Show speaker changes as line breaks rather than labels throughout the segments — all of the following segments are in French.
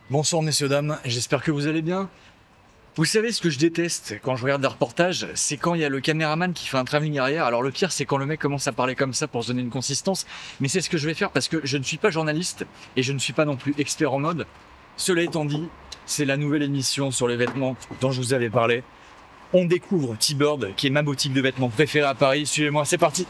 Bonsoir messieurs, dames, j'espère que vous allez bien. Vous savez ce que je déteste quand je regarde des reportages, c'est quand il y a le caméraman qui fait un travelling arrière. Alors le pire c'est quand le mec commence à parler comme ça pour se donner une consistance, mais c'est ce que je vais faire parce que je ne suis pas journaliste et je ne suis pas non plus expert en mode. Cela étant dit, c'est la nouvelle émission sur les vêtements dont je vous avais parlé. On découvre T-Bird, qui est ma boutique de vêtements préférée à Paris. Suivez-moi, c'est parti.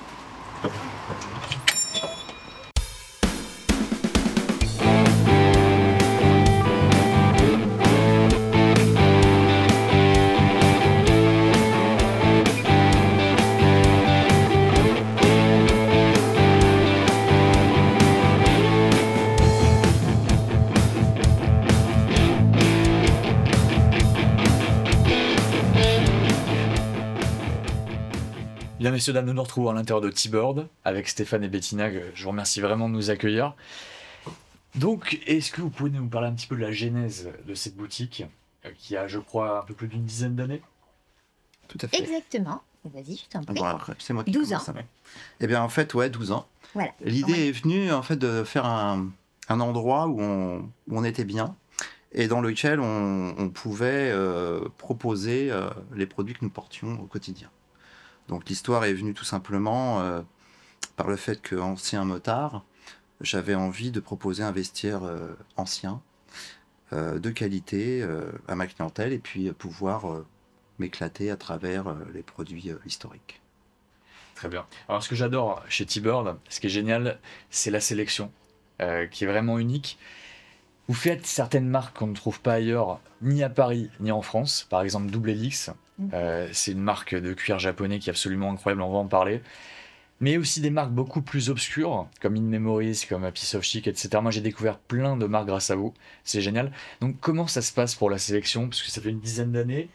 Bien messieurs, dames, nous nous retrouvons à l'intérieur de T-Bird avec Stéphane et Bettina, que je vous remercie vraiment de nous accueillir. Donc, est-ce que vous pouvez nous parler un petit peu de la genèse de cette boutique qui a, je crois, un peu plus d'une dizaine d'années?
Tout à fait.
Exactement. Vas-y, je t'en prie.
Bon, alors, c'est moi qui
12
commence,
ans.
ouais. Eh bien, en fait, ouais, 12 ans.
Voilà.
L'idée est venue, en fait, de faire un endroit où on était bien et dans lequel on pouvait proposer les produits que nous portions au quotidien. Donc, l'histoire est venue tout simplement par le fait qu'ancien motard, j'avais envie de proposer un vestiaire ancien, de qualité à ma clientèle et puis pouvoir m'éclater à travers les produits historiques.
Très bien. Alors, ce que j'adore chez T-Bird, ce qui est génial, c'est la sélection, qui est vraiment unique. Vous faites certaines marques qu'on ne trouve pas ailleurs, ni à Paris, ni en France. Par exemple, Double Helix, c'est une marque de cuir japonais qui est absolument incroyable, on va en parler. Mais aussi des marques beaucoup plus obscures, comme In Memories, comme A Piece of Chic, etc. Moi, j'ai découvert plein de marques grâce à vous. C'est génial. Donc, comment ça se passe pour la sélection? Parce que ça fait une dizaine d'années.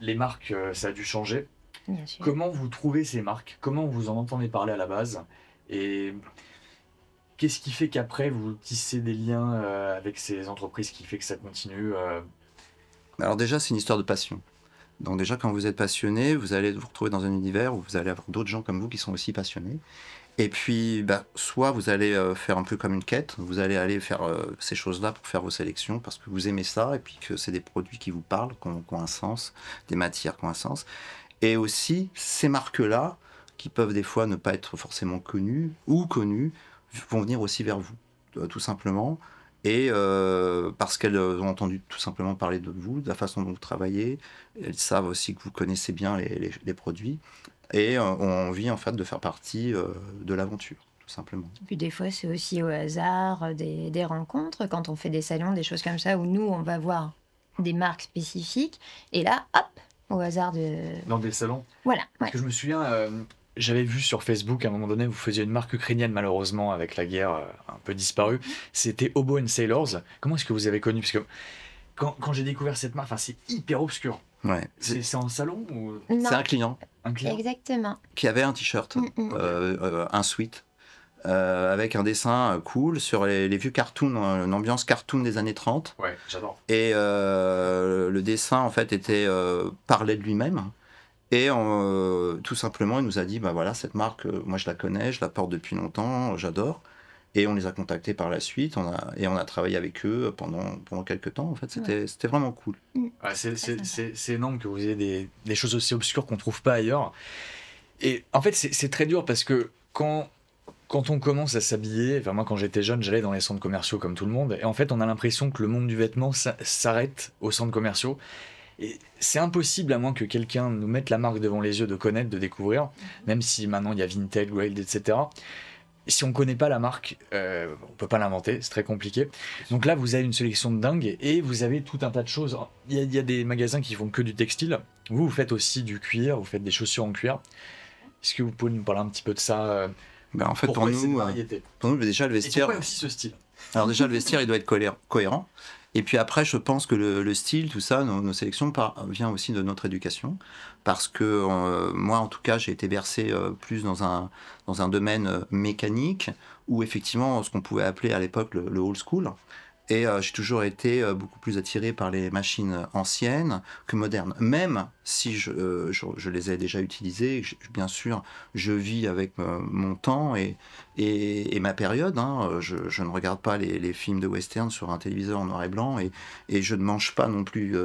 Les marques, ça a dû changer.
Bien sûr.
Comment vous trouvez ces marques? Comment vous en entendez parler à la base? Et qu'est-ce qui fait qu'après, vous tissez des liens avec ces entreprises qui fait que ça continue
Alors déjà, c'est une histoire de passion. Donc déjà, quand vous êtes passionné, vous allez vous retrouver dans un univers où vous allez avoir d'autres gens comme vous qui sont aussi passionnés. Et puis, soit vous allez faire un peu comme une quête, vous allez aller faire ces choses-là pour faire vos sélections parce que vous aimez ça et puis que c'est des produits qui vous parlent, qui ont un sens, des matières qui ont un sens. Et aussi, ces marques-là, qui peuvent des fois ne pas être forcément connues ou connues, vont venir aussi vers vous, tout simplement. Et parce qu'elles ont entendu tout simplement parler de vous, de la façon dont vous travaillez, elles savent aussi que vous connaissez bien les produits et ont envie en fait de faire partie de l'aventure, tout simplement.
Puis des fois, c'est aussi au hasard des rencontres, quand on fait des salons, des choses comme ça, où nous, on va voir des marques spécifiques. Et là, hop, au hasard de...
dans des salons?
Voilà.
Parce que je me souviens, j'avais vu sur Facebook à un moment donné, vous faisiez une marque ukrainienne malheureusement avec la guerre un peu disparue. C'était Hobo and Sailors. Comment est-ce que vous avez connu? Parce que quand j'ai découvert cette marque, c'est hyper obscur.
Ouais.
C'est en salon ou
Non,
C'est un client
un client?
exactement.
qui avait un t-shirt, un sweat, avec un dessin cool sur les vieux cartoons, une ambiance cartoon des années 30.
Ouais, j'adore.
Et le dessin, en fait, parlait de lui-même. Et tout simplement, il nous a dit, voilà, cette marque, moi je la connais, je la porte depuis longtemps, j'adore. Et on les a contactés par la suite, on a travaillé avec eux pendant quelques temps. En fait, c'était vraiment cool.
Ouais, c'est énorme que vous ayez des choses aussi obscures qu'on trouve pas ailleurs. Et en fait, c'est très dur parce que quand on commence à s'habiller, enfin moi quand j'étais jeune, j'allais dans les centres commerciaux comme tout le monde, et en fait on a l'impression que le monde du vêtement s'arrête aux centres commerciaux. Et c'est impossible, à moins que quelqu'un nous mette la marque devant les yeux, de connaître, de découvrir, même si maintenant il y a Vinted, Grailed, etc. Si on ne connaît pas la marque, on ne peut pas l'inventer, c'est très compliqué. Donc là, vous avez une sélection de dingue et vous avez tout un tas de choses. Il y a des magasins qui font que du textile. Vous faites aussi du cuir, vous faites des chaussures en cuir. Est-ce que vous pouvez nous parler un petit peu de ça?
En fait,
Pourquoi cette variété?
pour nous, déjà, le
Et
vestiaire...
pourquoi aussi ce style?
Alors déjà, le vestiaire, il doit être cohérent. Et puis après, je pense que le style, tout ça, nos sélections, vient aussi de notre éducation. Parce que moi, en tout cas, j'ai été bercé plus dans un domaine mécanique, où effectivement, ce qu'on pouvait appeler à l'époque le old school. Et j'ai toujours été beaucoup plus attiré par les machines anciennes que modernes. Même si je les ai déjà utilisées, bien sûr, je vis avec mon temps et ma période. Hein. Je ne regarde pas les films de western sur un téléviseur en noir et blanc et je ne mange pas non plus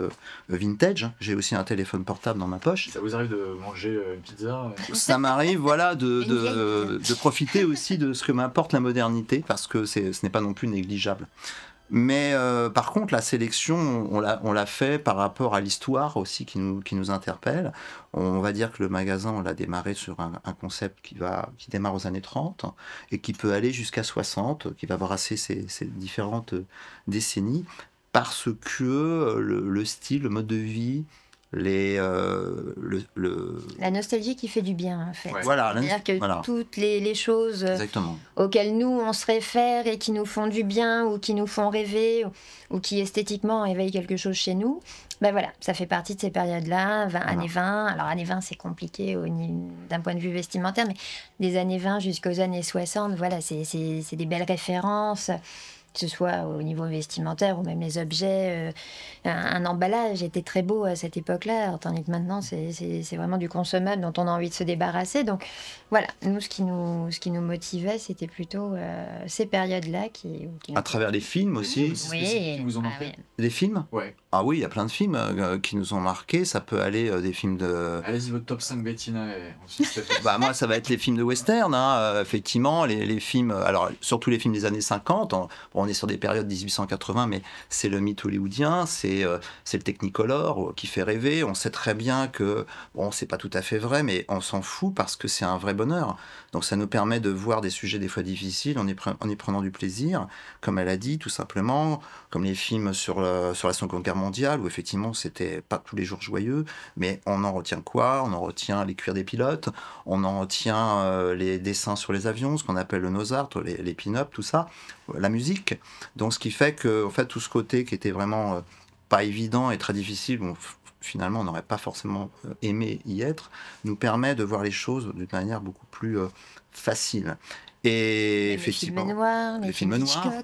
vintage. J'ai aussi un téléphone portable dans ma poche.
Ça vous arrive de manger une pizza
Ça m'arrive, voilà, de profiter aussi de ce que m'apporte la modernité, parce que ce n'est pas non plus négligeable. Mais par contre, la sélection, on l'a fait par rapport à l'histoire aussi qui nous interpelle. On va dire que le magasin, on l'a démarré sur un concept qui démarre aux années 30 et qui peut aller jusqu'à 60, qui va brasser ces différentes décennies, parce que le style, le mode de vie,
la nostalgie qui fait du bien, en fait.
Ouais.
Voilà,
C'est-à-dire que
voilà.
toutes les choses
Exactement.
auxquelles nous, on se réfère et qui nous font du bien ou qui nous font rêver ou qui esthétiquement éveillent quelque chose chez nous, ben voilà, ça fait partie de ces périodes-là, années 20. Alors, années 20, c'est compliqué d'un point de vue vestimentaire, mais des années 20 jusqu'aux années 60, voilà, c'est des belles références, que ce soit au niveau vestimentaire ou même les objets. Un emballage était très beau à cette époque-là, tandis que maintenant, c'est vraiment du consommable dont on a envie de se débarrasser. Donc voilà, nous, ce qui nous motivait, c'était plutôt ces périodes-là qui
À travers les films aussi.
Qui vous ont marqué.
oui.
Des films?
Ouais.
Ah oui, il y a plein de films qui nous ont marqués. Ça peut aller des films de...
Allez-y, votre top 5 Bettina et ensuite Stéphane.
Bah, moi, ça va être les films de western, hein, effectivement, les films, alors surtout les films des années 50, on est sur des périodes 1880, mais c'est le mythe hollywoodien, c'est le Technicolor qui fait rêver. On sait très bien que, bon, c'est pas tout à fait vrai, mais on s'en fout parce que c'est un vrai bonheur. Donc ça nous permet de voir des sujets des fois difficiles en y prenant du plaisir, comme elle a dit, tout simplement, comme les films sur la Seconde Guerre mondiale, où effectivement c'était pas tous les jours joyeux, mais on en retient quoi? On en retient les cuirs des pilotes, on en retient les dessins sur les avions, ce qu'on appelle le nose art, les pin-up, tout ça, la musique. Donc ce qui fait que en fait, tout ce côté qui était vraiment pas évident et très difficile, où finalement on n'aurait pas forcément aimé y être, nous permet de voir les choses d'une manière beaucoup plus facile. Et effectivement,
les films noirs,
les films noirs,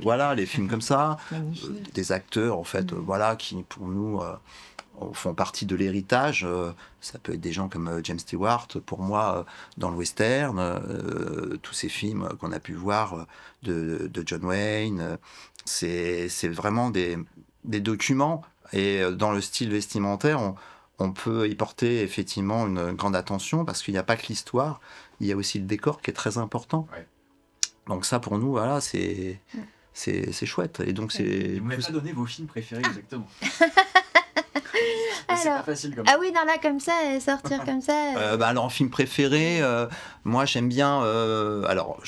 voilà, les films comme ça, des acteurs en fait, voilà, qui pour nous font partie de l'héritage. Ça peut être des gens comme James Stewart, pour moi, dans le western, tous ces films qu'on a pu voir de John Wayne, c'est vraiment des documents. Et dans le style vestimentaire, on peut y porter effectivement une grande attention, parce qu'il n'y a pas que l'histoire, il y a aussi le décor qui est très important. Ouais. Donc ça, pour nous, voilà, c'est chouette. Et donc,
vous m'avez pas donné vos films préférés exactement.
Alors,
c'est pas facile comme ça.
Ah oui, non, là, comme ça, sortir comme ça.
Alors, en film préféré, moi, j'aime bien... alors,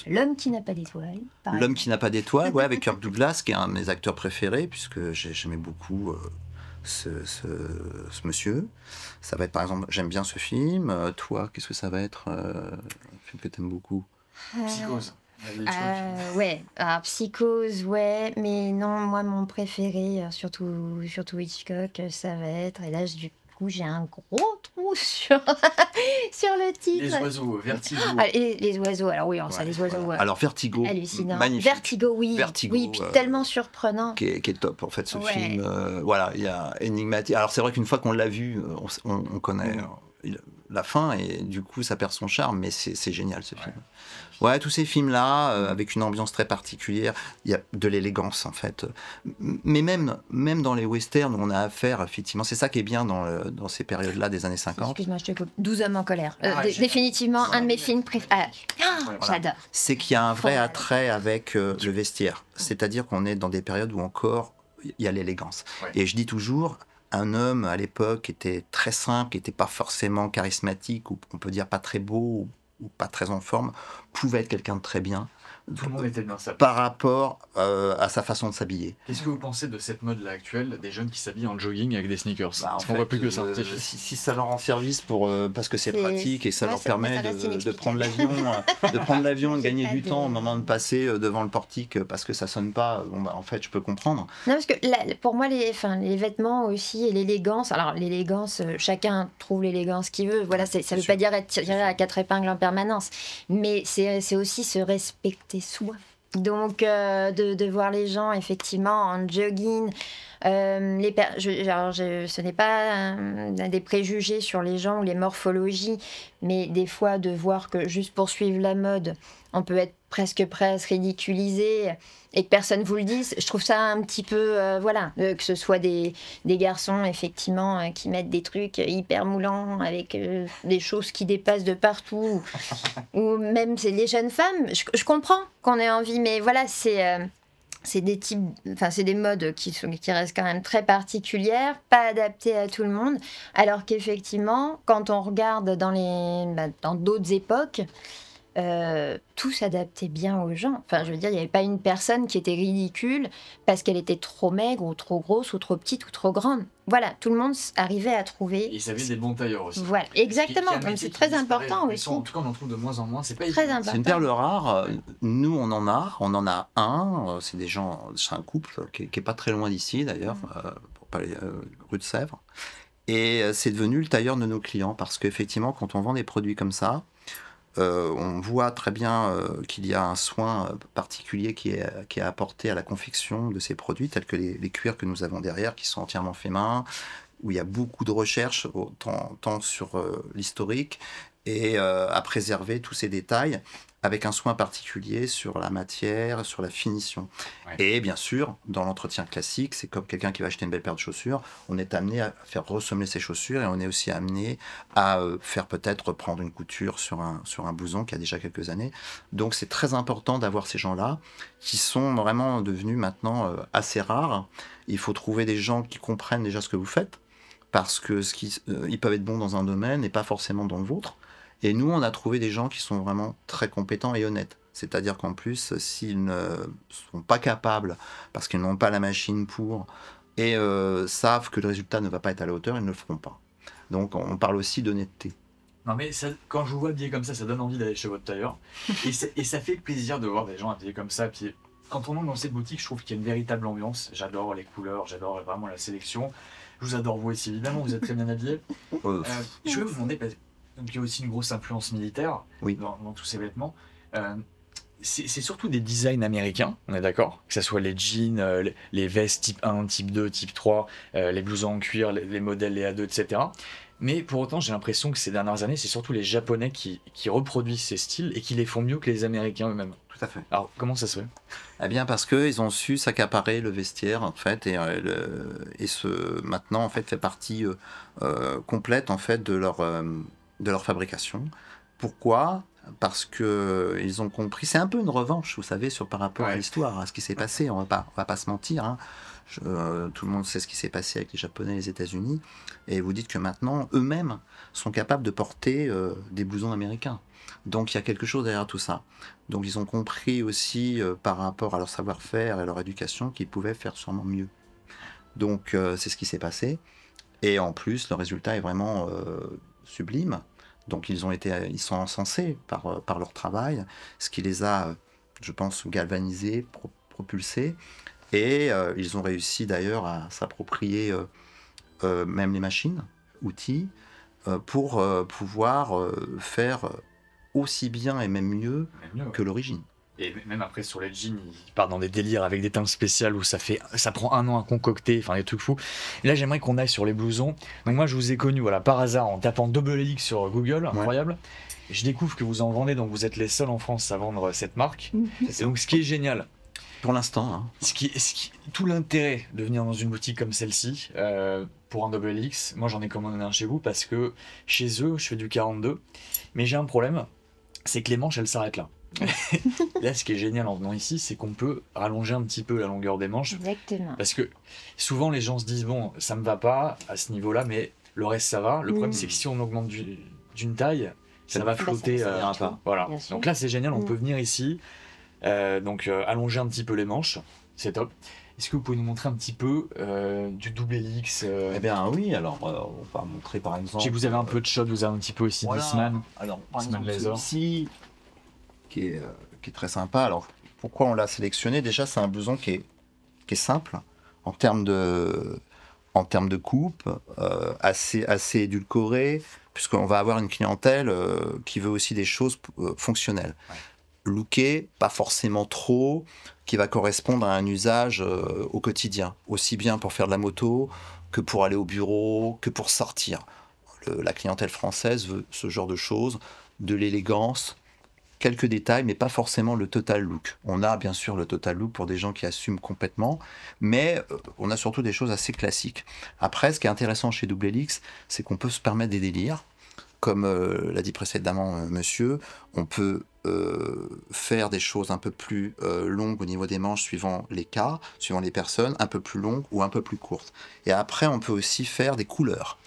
L'homme qui n'a pas d'étoile.
L'homme qui n'a pas d'étoile, ouais, avec Kirk Douglas, qui est un de mes acteurs préférés, puisque j'aimais beaucoup ce monsieur. Ça va être, par exemple, j'aime bien ce film. Toi, qu'est-ce que ça va être un film que tu aimes beaucoup?
Psychose.
Ouais, alors Psychose, ouais, mais non, moi mon préféré, surtout Hitchcock, ça va être, et là du coup j'ai un gros trou sur le titre.
Les oiseaux, Vertigo.
Les oiseaux, alors oui, ça, les oiseaux.
Alors Vertigo,
hallucinant.
Magnifique.
Vertigo, oui, puis tellement surprenant.
Qui est top en fait ce film. Voilà, il y a énigmatique. Alors c'est vrai qu'une fois qu'on l'a vu, on connaît la fin et du coup ça perd son charme, mais c'est génial ce film. Ouais, tous ces films-là, avec une ambiance très particulière, il y a de l'élégance en fait. Mais même dans les westerns où on a affaire, effectivement, c'est ça qui est bien dans ces périodes-là des années 50.
Excuse-moi, je te coupe. 12 hommes en colère. Définitivement, un de mes films préférés. J'adore.
C'est qu'il y a un vrai attrait avec le vestiaire. C'est-à-dire qu'on est dans des périodes où encore il y a l'élégance. Ouais. Et je dis toujours, un homme à l'époque était très simple, qui n'était pas forcément charismatique, ou on peut dire pas très beau, ou pas très en forme, pouvait être quelqu'un de très bien.
Tout le monde était bien ça.
Par rapport à sa façon de s'habiller.
Qu'est-ce que vous pensez de cette mode-là actuelle, des jeunes qui s'habillent en jogging avec des sneakers?
Parce
qu'on voit plus que ça.
Si ça leur rend service parce que c'est pratique et ça leur permet de prendre l'avion, et de gagner du temps au moment de passer devant le portique parce que ça sonne pas, en fait, je peux comprendre.
Non, parce que là, pour moi, les vêtements aussi et l'élégance, alors l'élégance, chacun trouve l'élégance qu'il veut. Voilà, ça veut pas dire être tiré à 4 épingles en permanence, mais c'est aussi se respecter soi. Donc, de voir les gens effectivement en jogging, ce n'est pas des préjugés sur les gens ou les morphologies, mais des fois de voir que juste pour suivre la mode, on peut être presque ridiculisé et que personne vous le dise. Je trouve ça un petit peu, que ce soit des garçons effectivement qui mettent des trucs hyper moulants avec des choses qui dépassent de partout, ou même c'est les jeunes femmes. Je comprends qu'on ait envie, mais voilà, c'est des types, enfin c'est des modes qui restent quand même très particulières, pas adaptées à tout le monde, alors qu'effectivement, quand on regarde dans d'autres époques, tout s'adaptait bien aux gens. Enfin, je veux dire, il n'y avait pas une personne qui était ridicule parce qu'elle était trop maigre ou trop grosse ou trop petite ou trop grande. Voilà, tout le monde arrivait à trouver.
Et ils avaient des bons tailleurs aussi.
Voilà, exactement. Donc c'est très important aussi.
En tout cas, on en trouve de moins en moins. C'est pas
très important.
C'est une perle rare. Nous, on en a un. C'est un couple qui est pas très loin d'ici d'ailleurs, pour pas aller rue de Sèvres. Et c'est devenu le tailleur de nos clients parce qu'effectivement, quand on vend des produits comme ça, on voit très bien qu'il y a un soin particulier qui est apporté à la confection de ces produits, tels que les cuirs que nous avons derrière, qui sont entièrement faits main, où il y a beaucoup de recherches, tant sur l'historique et à préserver tous ces détails, avec un soin particulier sur la matière, sur la finition. Ouais. Et bien sûr, dans l'entretien classique, c'est comme quelqu'un qui va acheter une belle paire de chaussures, on est amené à faire ressemeler ses chaussures et on est aussi amené à faire peut-être prendre une couture sur un blouson qui a déjà quelques années. Donc c'est très important d'avoir ces gens-là qui sont vraiment devenus maintenant assez rares. Il faut trouver des gens qui comprennent déjà ce que vous faites, parce que ils peuvent être bons dans un domaine et pas forcément dans le vôtre. Et nous, on a trouvé des gens qui sont vraiment très compétents et honnêtes. C'est-à-dire qu'en plus, s'ils ne sont pas capables, parce qu'ils n'ont pas la machine pour, et savent que le résultat ne va pas être à la hauteur, ils ne le feront pas. Donc, on parle aussi d'honnêteté.
Non mais ça, quand je vous vois habillé comme ça donne envie d'aller chez votre tailleur. et ça fait plaisir de voir des gens habillés comme ça. Puis, quand on entre dans cette boutique, je trouve qu'il y a une véritable ambiance. J'adore les couleurs, j'adore vraiment la sélection. Je vous adore vous aussi, évidemment, vous êtes très bien habillés. Je vais vous demander... Donc, il y a aussi une grosse influence militaire dans tous ces vêtements. C'est surtout des designs américains, on est d'accord? Que ce soit les jeans, les vestes type 1, type 2, type 3, les blousons en cuir, les modèles, les A2, etc. Mais pour autant, j'ai l'impression que ces dernières années, c'est surtout les Japonais qui reproduisent ces styles et qui les font mieux que les Américains eux-mêmes.
Tout à fait.
Alors, comment ça se fait?
Eh bien, parce qu'ils ont su s'accaparer le vestiaire, en fait, et maintenant, en fait, fait partie complète, en fait, de leur fabrication. Pourquoi? Parce qu'ils ont compris, c'est un peu une revanche, vous savez, par rapport à l'histoire, à ce qui s'est passé, on va pas se mentir, hein. Tout le monde sait ce qui s'est passé avec les Japonais et les États-Unis, et vous dites que maintenant, eux-mêmes sont capables de porter des blousons américains. Donc il y a quelque chose derrière tout ça. Donc ils ont compris aussi, par rapport à leur savoir-faire et à leur éducation, qu'ils pouvaient faire sûrement mieux. Donc c'est ce qui s'est passé, et en plus, le résultat est vraiment sublime. Donc ils sont encensés par leur travail, ce qui les a, je pense, galvanisés, propulsés, et ils ont réussi d'ailleurs à s'approprier même les machines, outils, pour pouvoir faire aussi bien et même mieux que l'origine.
Et même après, sur les jeans, ils partent dans des délires avec des teintes spéciales où ça prend 1 an à concocter, enfin des trucs fous. Et là, j'aimerais qu'on aille sur les blousons. Donc moi, je vous ai connu, voilà, par hasard, en tapant Double Helix sur Google, incroyable. Et je découvre que vous en vendez, donc vous êtes les seuls en France à vendre cette marque. Et donc, ce qui est génial.
Pour l'instant. Hein.
Tout l'intérêt de venir dans une boutique comme celle-ci, pour un Double Helix, moi j'en ai commandé un chez vous parce que chez eux, je fais du 42. Mais j'ai un problème, c'est que les manches, elles s'arrêtent là. Là, ce qui est génial en venant ici, c'est qu'on peut rallonger un petit peu la longueur des manches.
Exactement.
Parce que souvent, les gens se disent, bon, ça me va pas à ce niveau-là, mais le reste, ça va. Le problème, c'est que si on augmente d'une taille, ça va flotter. Voilà. Donc là, c'est génial, on peut venir ici, allonger un petit peu les manches, c'est top. Est-ce que vous pouvez nous montrer un petit peu du Double Helix
Eh bien oui, alors on va montrer par exemple...
Si vous avez un peu de shot, vous avez un petit peu aussi d'Eastman.
Alors par exemple celui-ci, qui est très sympa. Alors pourquoi on l'a sélectionné? Déjà c'est un blouson qui est simple en termes de coupe, assez édulcoré, puisqu'on va avoir une clientèle qui veut aussi des choses fonctionnelles. looké, pas forcément trop, qui va correspondre à un usage au quotidien, aussi bien pour faire de la moto que pour aller au bureau, que pour sortir. La clientèle française veut ce genre de choses, de l'élégance, quelques détails, mais pas forcément le total look. On a bien sûr le total look pour des gens qui assument complètement, mais on a surtout des choses assez classiques. Après, ce qui est intéressant chez Double Helix, c'est qu'on peut se permettre des délires. Comme l'a dit précédemment monsieur, on peut faire des choses un peu plus longues au niveau des manches suivant les cas, suivant les personnes, un peu plus longues ou un peu plus courtes. Et après, on peut aussi faire des couleurs.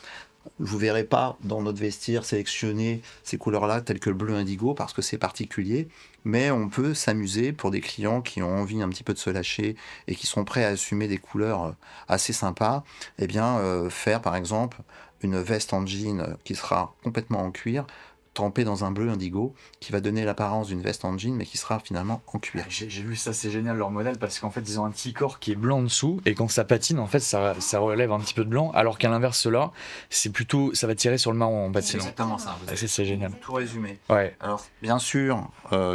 Vous ne verrez pas dans notre vestiaire sélectionner ces couleurs-là telles que le bleu indigo parce que c'est particulier, mais on peut s'amuser pour des clients qui ont envie un petit peu de se lâcher et qui sont prêts à assumer des couleurs assez sympas, eh bien faire par exemple une veste en jean qui sera complètement en cuir, trempée dans un bleu indigo, qui va donner l'apparence d'une veste en jean, mais qui sera finalement en cuir.
J'ai vu ça, c'est génial leur modèle, parce qu'en fait ils ont un petit corps qui est blanc en dessous, et quand ça patine, en fait ça relève un petit peu de blanc, alors qu'à l'inverse là, c'est plutôt, ça va tirer sur le marron en patinant.
Exactement ça.
C'est génial.
Tout résumé.
Ouais.
Alors bien sûr,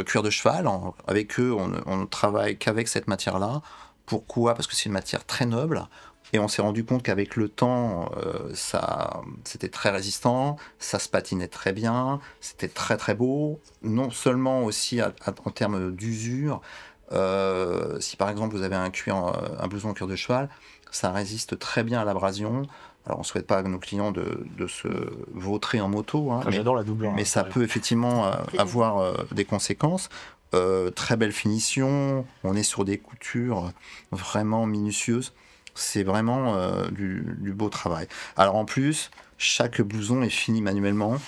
cuir de cheval, avec eux on ne travaille qu'avec cette matière-là. Pourquoi ? Parce que c'est une matière très noble. Et on s'est rendu compte qu'avec le temps, c'était très résistant, ça se patinait très bien, c'était très très beau. Non seulement aussi en termes d'usure, si par exemple vous avez un blouson en cuir de cheval, ça résiste très bien à l'abrasion. Alors on ne souhaite pas à nos clients de se vautrer en moto, hein,
J'adore la doublure.
mais ça peut effectivement avoir des conséquences. Très belle finition, on est sur des coutures vraiment minutieuses. C'est vraiment du beau travail. Alors en plus, chaque blouson est fini manuellement.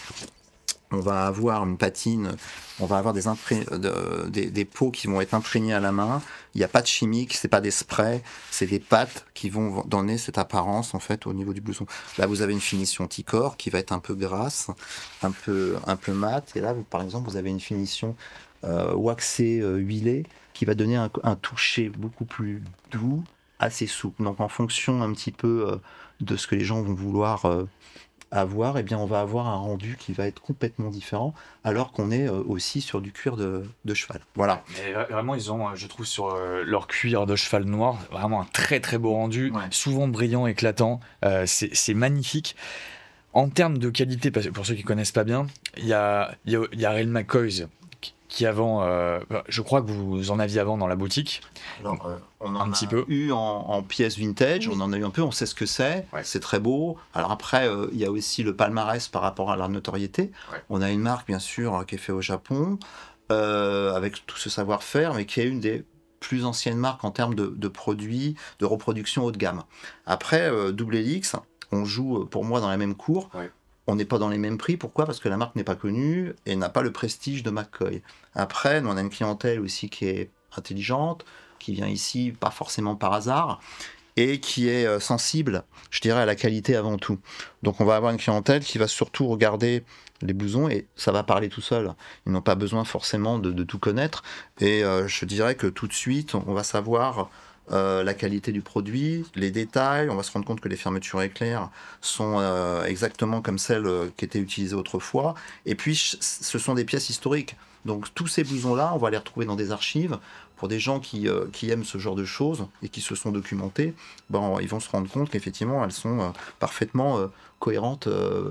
On va avoir une patine, on va avoir des peaux qui vont être imprégnées à la main. Il n'y a pas de chimique, c'est pas des sprays, c'est des pâtes qui vont donner cette apparence en fait au niveau du blouson. Là, vous avez une finition Ticor qui va être un peu grasse, un peu mat. Et là, par exemple, vous avez une finition waxée, huilée, qui va donner un toucher beaucoup plus doux, assez souple. Donc en fonction un petit peu de ce que les gens vont vouloir avoir, eh bien on va avoir un rendu qui va être complètement différent, alors qu'on est aussi sur du cuir de cheval. Voilà.
Mais vraiment, ils ont, je trouve, sur leur cuir de cheval noir, vraiment un très très beau rendu, souvent brillant, éclatant. C'est magnifique. En termes de qualité, parce que pour ceux qui connaissent pas bien, il y a Real McCoys qui avant, je crois que vous en aviez avant dans la boutique.
Alors, on en a eu en pièces vintage, on en a eu un peu, on sait ce que c'est, c'est très beau. Alors après, il y a aussi le palmarès par rapport à la notoriété. On a une marque, bien sûr, qui est faite au Japon, avec tout ce savoir-faire, mais qui est une des plus anciennes marques en termes de produits, de reproduction haut de gamme. Après, Double Helix, on joue pour moi dans la même cour. On n'est pas dans les mêmes prix. Pourquoi ? Parce que la marque n'est pas connue et n'a pas le prestige de McCoy. Après, nous, on a une clientèle aussi qui est intelligente, qui vient ici pas forcément par hasard et qui est sensible, je dirais, à la qualité avant tout. Donc on va avoir une clientèle qui va surtout regarder les blousons et ça va parler tout seul. Ils n'ont pas besoin forcément de tout connaître. Et je dirais que tout de suite, on va savoir la qualité du produit, les détails. On va se rendre compte que les fermetures éclairs sont exactement comme celles qui étaient utilisées autrefois. Et puis, ce sont des pièces historiques. Donc, tous ces blousons-là, on va les retrouver dans des archives. Pour des gens qui aiment ce genre de choses et qui se sont documentés, ils vont se rendre compte qu'effectivement, elles sont parfaitement cohérentes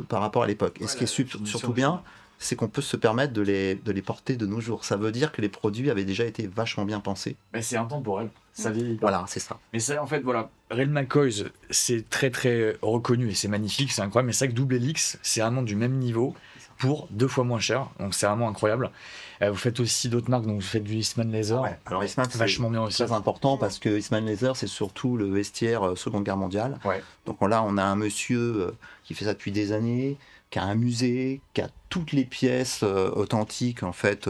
par rapport à l'époque. Et ce qui est surtout bien, c'est qu'on peut se permettre de les porter de nos jours. Ça veut dire que les produits avaient déjà été vachement bien pensés.
Mais c'est intemporel. Ça vieillit pas.
Voilà, c'est ça.
Mais ça, en fait, voilà, Real McCoys, c'est très très reconnu et c'est magnifique, c'est incroyable. Mais c'est vrai que Double Helix, c'est vraiment du même niveau pour 2 fois moins cher. Donc c'est vraiment incroyable. Vous faites aussi d'autres marques, donc vous faites du Eastman Leather.
Alors Eastman, c'est
vachement bien aussi.
Très important parce que Eastman Leather, c'est surtout le vestiaire Seconde Guerre mondiale. Donc là, on a un monsieur qui fait ça depuis des années, qui a un musée, qui a toutes les pièces authentiques en fait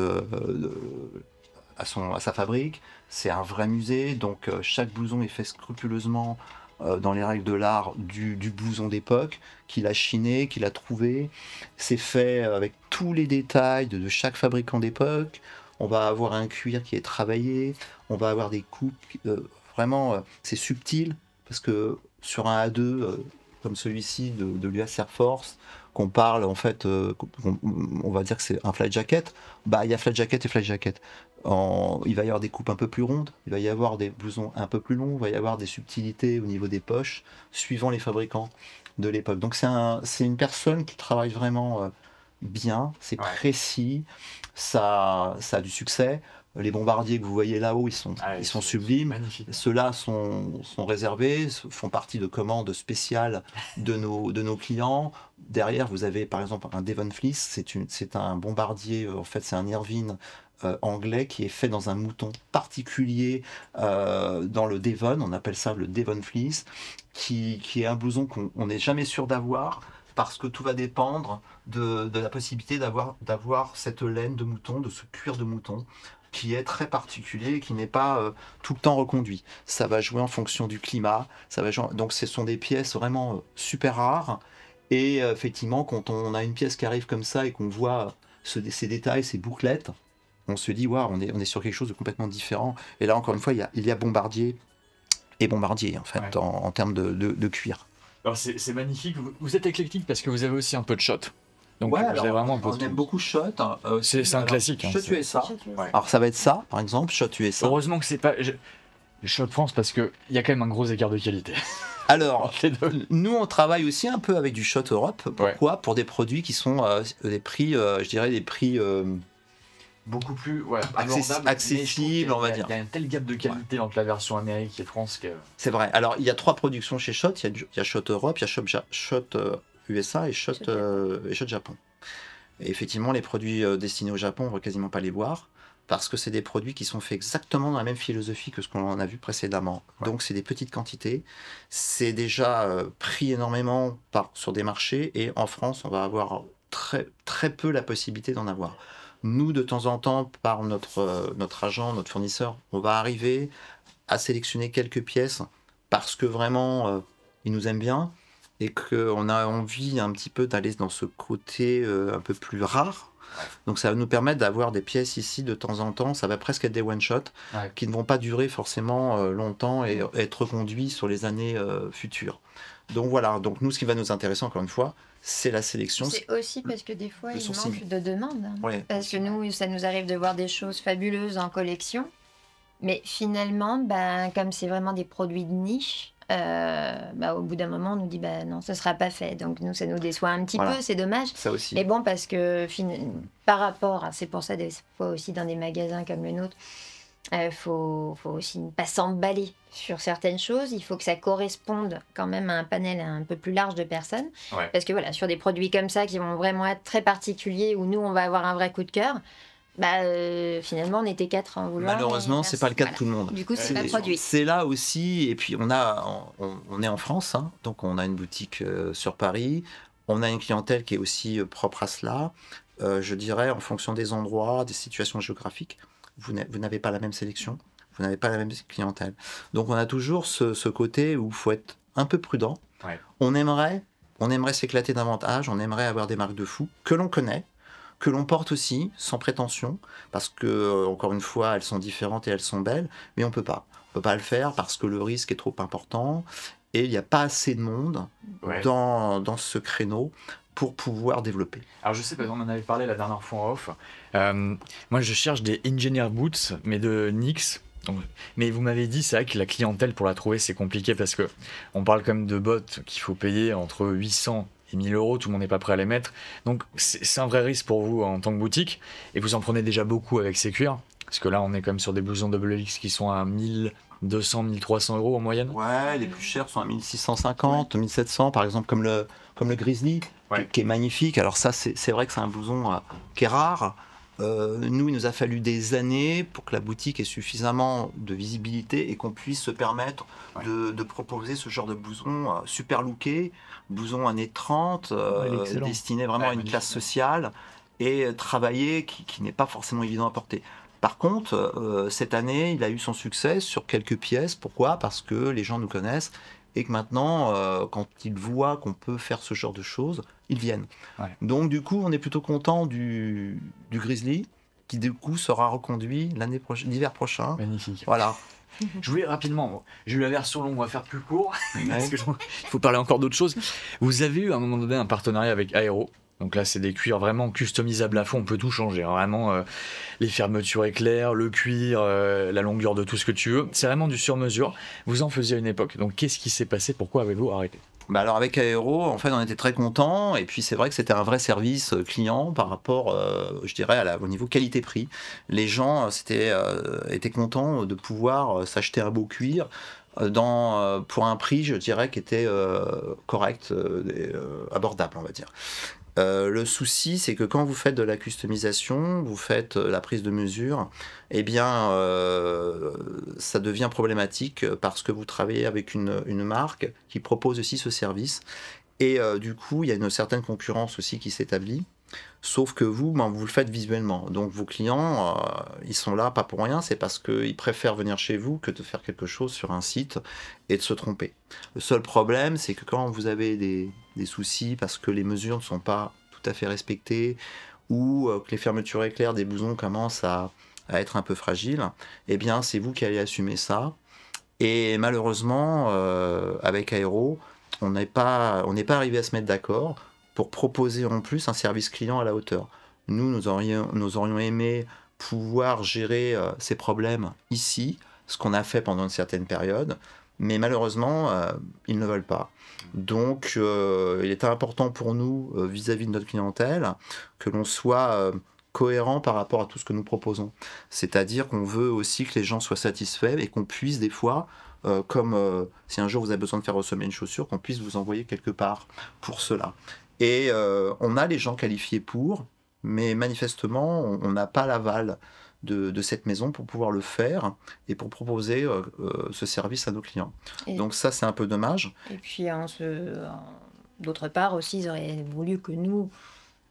à sa fabrique. C'est un vrai musée, donc chaque blouson est fait scrupuleusement dans les règles de l'art du blouson d'époque, qu'il a chiné, qu'il a trouvé. C'est fait avec tous les détails de chaque fabricant d'époque. On va avoir un cuir qui est travaillé, on va avoir des coupes, vraiment c'est subtil, parce que sur un A2, comme celui-ci de l'US Air Force, qu'on parle en fait, on va dire que c'est un flight jacket, bah il y a flight jacket et flight jacket. Il va y avoir des coupes un peu plus rondes, il va y avoir des blousons un peu plus longs, il va y avoir des subtilités au niveau des poches, suivant les fabricants de l'époque. Donc c'est une personne qui travaille vraiment bien, c'est précis, ça a du succès. Les bombardiers que vous voyez là-haut, ils sont sublimes. Ceux-là sont réservés, font partie de commandes spéciales de nos clients. Derrière, vous avez par exemple un Devon Fleece. C'est un bombardier, en fait, c'est un Irvine anglais qui est fait dans un mouton particulier dans le Devon. On appelle ça le Devon Fleece, qui est un blouson qu'on n'est jamais sûr d'avoir, parce que tout va dépendre de la possibilité d'avoir cette laine de mouton, de ce cuir de mouton, qui est très particulier et qui n'est pas tout le temps reconduit. Ça va jouer en fonction du climat. Donc ce sont des pièces vraiment super rares. Et effectivement, quand on a une pièce qui arrive comme ça et qu'on voit ces détails, ces bouclettes, on se dit, waouh, on est sur quelque chose de complètement différent. Et là, encore une fois, il y a bombardier et bombardier, en fait, en termes de cuir.
Alors c'est magnifique. Vous êtes éclectique parce que vous avez aussi un peu de shot. Donc
ouais,
alors, vraiment
on aime beaucoup Shot.
C'est un classique.
Shot USA. Alors ça va être ça, par exemple, Shot USA.
Heureusement que c'est pas Shot France, parce qu'il y a quand même un gros écart de qualité.
Alors, nous on travaille aussi un peu avec du Shot Europe. Pourquoi ? Pour des produits qui sont des prix, je dirais des prix
beaucoup plus
accessibles, on va dire.
Il y a un tel gap de qualité entre la version Amérique et France que...
C'est vrai. Alors il y a 3 productions chez Shot. Il y a Shot Europe, il y a Shot USA et Shot Japon. Et effectivement, les produits destinés au Japon, on ne va quasiment pas les voir, parce que c'est des produits qui sont faits exactement dans la même philosophie que ce qu'on a vu précédemment. Donc c'est des petites quantités, c'est déjà pris énormément sur des marchés, et en France, on va avoir très, très peu la possibilité d'en avoir. Nous, de temps en temps, par notre agent, notre fournisseur, on va arriver à sélectionner quelques pièces, parce que vraiment, ils nous aiment bien, et qu'on a envie un petit peu d'aller dans ce côté un peu plus rare. Donc ça va nous permettre d'avoir des pièces ici de temps en temps, ça va presque être des one-shot, qui ne vont pas durer forcément longtemps et être reconduits sur les années futures. Donc voilà, donc nous ce qui va nous intéresser encore une fois, c'est la sélection.
C'est aussi parce que des fois il manque de demande. Parce que nous, ça nous arrive de voir des choses fabuleuses en collection, mais finalement, comme c'est vraiment des produits de niche, au bout d'un moment, on nous dit non, ce sera pas fait. Donc nous, ça nous déçoit un petit peu, c'est dommage.
Ça aussi.
Mais bon, parce que par rapport à, c'est pour ça des fois aussi dans des magasins comme le nôtre, faut aussi ne pas s'emballer sur certaines choses. Il faut que ça corresponde quand même à un panel un peu plus large de personnes. Parce que voilà, sur des produits comme ça qui vont vraiment être très particuliers, où nous, on va avoir un vrai coup de cœur, finalement on était 4 à en vouloir.
Malheureusement, c'est pas le cas de tout le monde.
Du coup, c'est pas produit.
C'est là aussi, et puis on est en France, donc on a une boutique sur Paris, on a une clientèle qui est aussi propre à cela. Je dirais, en fonction des endroits, des situations géographiques, vous n'avez pas la même sélection, vous n'avez pas la même clientèle. Donc on a toujours ce côté où il faut être un peu prudent. On aimerait s'éclater davantage, on aimerait avoir des marques de fou que l'on connaît, que l'on porte aussi, sans prétention, parce que, encore une fois, elles sont différentes et elles sont belles, mais on peut pas. On peut pas le faire parce que le risque est trop important, et il n'y a pas assez de monde dans ce créneau pour pouvoir développer.
Alors je sais, on en avait parlé la dernière fois en off, moi je cherche des engineer boots, mais de NYX. Mais vous m'avez dit, c'est vrai que la clientèle, pour la trouver, c'est compliqué, parce que on parle quand même de bottes qu'il faut payer entre 800 et 1000 euros, tout le monde n'est pas prêt à les mettre. Donc c'est un vrai risque pour vous en tant que boutique, et vous en prenez déjà beaucoup avec ces cuirs, parce que là on est quand même sur des blousons XX qui sont à 1200, 1300 euros en moyenne.
Ouais, les plus chers sont à 1650, 1700 par exemple, comme le Grizzly, qui est magnifique. Alors ça, c'est vrai que c'est un blouson qui est rare. Nous, il nous a fallu des années pour que la boutique ait suffisamment de visibilité et qu'on puisse se permettre de proposer ce genre de blouson super looké, blouson années 30, destiné vraiment à une classe sociale, et travaillé, qui n'est pas forcément évident à porter. Par contre, cette année, il a eu son succès sur quelques pièces. Pourquoi ? Parce que les gens nous connaissent, et que maintenant, quand ils voient qu'on peut faire ce genre de choses, ils viennent. Donc du coup, on est plutôt content du Grizzly, qui du coup sera reconduit l'hiver prochain.
Magnifique.
Voilà.
Je voulais rapidement, j'ai eu la version longue, on va faire plus court, parce qu'il faut parler encore d'autres choses. Vous avez eu à un moment donné un partenariat avec Aéro. Donc là, c'est des cuirs vraiment customisables à fond, on peut tout changer. Hein. Vraiment, les fermetures éclairs, le cuir, la longueur de tout ce que tu veux. C'est vraiment du sur-mesure. Vous en faisiez à une époque. Donc qu'est-ce qui s'est passé? Pourquoi avez-vous arrêté?
Bah alors avec Aéro, en fait, on était très contents. Et puis c'est vrai que c'était un vrai service client par rapport, je dirais, au niveau qualité-prix. Les gens étaient contents de pouvoir s'acheter un beau cuir pour un prix, je dirais, qui était correct, abordable, on va dire. Le souci, c'est que quand vous faites de la customisation, vous faites la prise de mesure, eh bien, ça devient problématique parce que vous travaillez avec une marque qui propose aussi ce service. Et du coup, il y a une certaine concurrence aussi qui s'établit. Sauf que vous le faites visuellement. Donc vos clients, ils sont là pas pour rien, c'est parce qu'ils préfèrent venir chez vous que de faire quelque chose sur un site et de se tromper. Le seul problème, c'est que quand vous avez des soucis parce que les mesures ne sont pas tout à fait respectées ou que les fermetures éclairs des blousons commencent à être un peu fragiles, eh bien c'est vous qui allez assumer ça. Et malheureusement, avec Aéro, on n'est pas arrivé à se mettre d'accord pour proposer en plus un service client à la hauteur. Nous aurions aimé pouvoir gérer ces problèmes ici, ce qu'on a fait pendant une certaine période, mais malheureusement, ils ne veulent pas. Donc, il était important pour nous, vis-à-vis de notre clientèle, que l'on soit cohérent par rapport à tout ce que nous proposons. C'est-à-dire qu'on veut aussi que les gens soient satisfaits et qu'on puisse des fois, si un jour vous avez besoin de faire ressembler une chaussure, qu'on puisse vous envoyer quelque part pour cela. Et on a les gens qualifiés pour, mais manifestement, on n'a pas l'aval de cette maison pour pouvoir le faire et pour proposer ce service à nos clients. Donc ça, c'est un peu dommage.
Et puis, d'autre part aussi, ils auraient voulu que nous,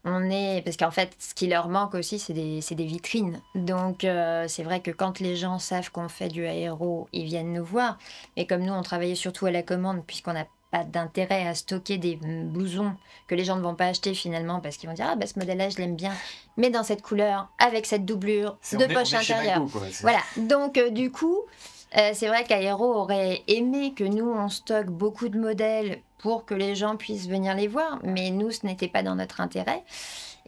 parce qu'en fait, ce qui leur manque aussi, c'est des vitrines. Donc, c'est vrai que quand les gens savent qu'on fait du Aéro, ils viennent nous voir. Et comme nous, on travaillait surtout à la commande, puisqu'on n'a pas d'intérêt à stocker des blousons que les gens ne vont pas acheter finalement parce qu'ils vont dire « Ah, bah, ce modèle-là, je l'aime bien, mais dans cette couleur, avec cette doublure de poche intérieure. » Voilà, donc du coup, c'est vrai qu'Aéro aurait aimé que nous, on stocke beaucoup de modèles pour que les gens puissent venir les voir, mais nous, ce n'était pas dans notre intérêt.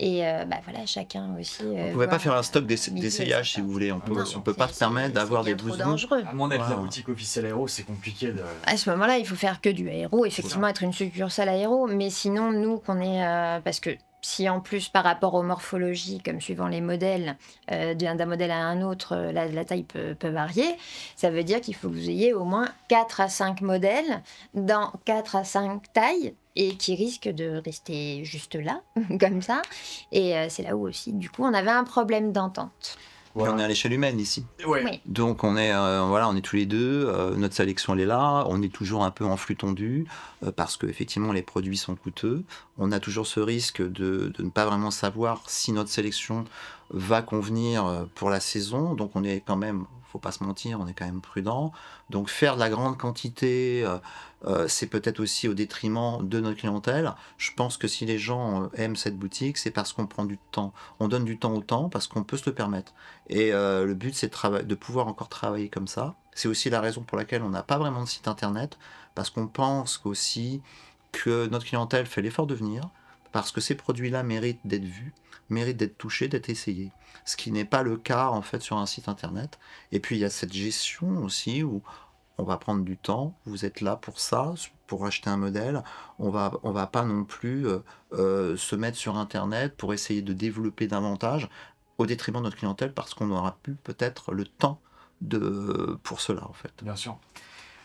Et voilà, chacun aussi.
Vous ne pouvez pas faire un stock d'essayage si vous voulez. On ne peut pas se permettre d'avoir des blousons.
À mon avis, la boutique officielle Aéro, c'est compliqué de.
À ce moment-là, il faut faire que du Aéro, effectivement, être une succursale Aéro. Mais sinon, nous, qu'on est. Parce que si en plus, par rapport aux morphologies, comme suivant les modèles, d'un modèle à un autre, la taille peut varier, ça veut dire qu'il faut que vous ayez au moins 4 à 5 modèles dans 4 à 5 tailles. Et qui risque de rester juste là, comme ça. Et c'est là où aussi, du coup, on avait un problème d'entente.
Voilà. On est à l'échelle humaine ici.
Ouais.
Oui.
Donc on est tous les deux, notre sélection elle est là, on est toujours un peu en flux tendu parce que effectivement les produits sont coûteux. On a toujours ce risque de ne pas vraiment savoir si notre sélection va convenir pour la saison. Donc on est quand même, faut pas se mentir, on est quand même prudent. Donc faire de la grande quantité, c'est peut-être aussi au détriment de notre clientèle. Je pense que si les gens aiment cette boutique, c'est parce qu'on prend du temps. On donne du temps au temps parce qu'on peut se le permettre. Et le but, c'est de pouvoir encore travailler comme ça. C'est aussi la raison pour laquelle on n'a pas vraiment de site internet, parce qu'on pense aussi que notre clientèle fait l'effort de venir, parce que ces produits-là méritent d'être vus, méritent d'être touchés, d'être essayés. Ce qui n'est pas le cas en fait sur un site internet. Et puis il y a cette gestion aussi où on va prendre du temps, vous êtes là pour ça, pour acheter un modèle, on va pas non plus se mettre sur internet pour essayer de développer davantage au détriment de notre clientèle parce qu'on n'aura plus peut-être le temps pour cela en fait.
Bien sûr.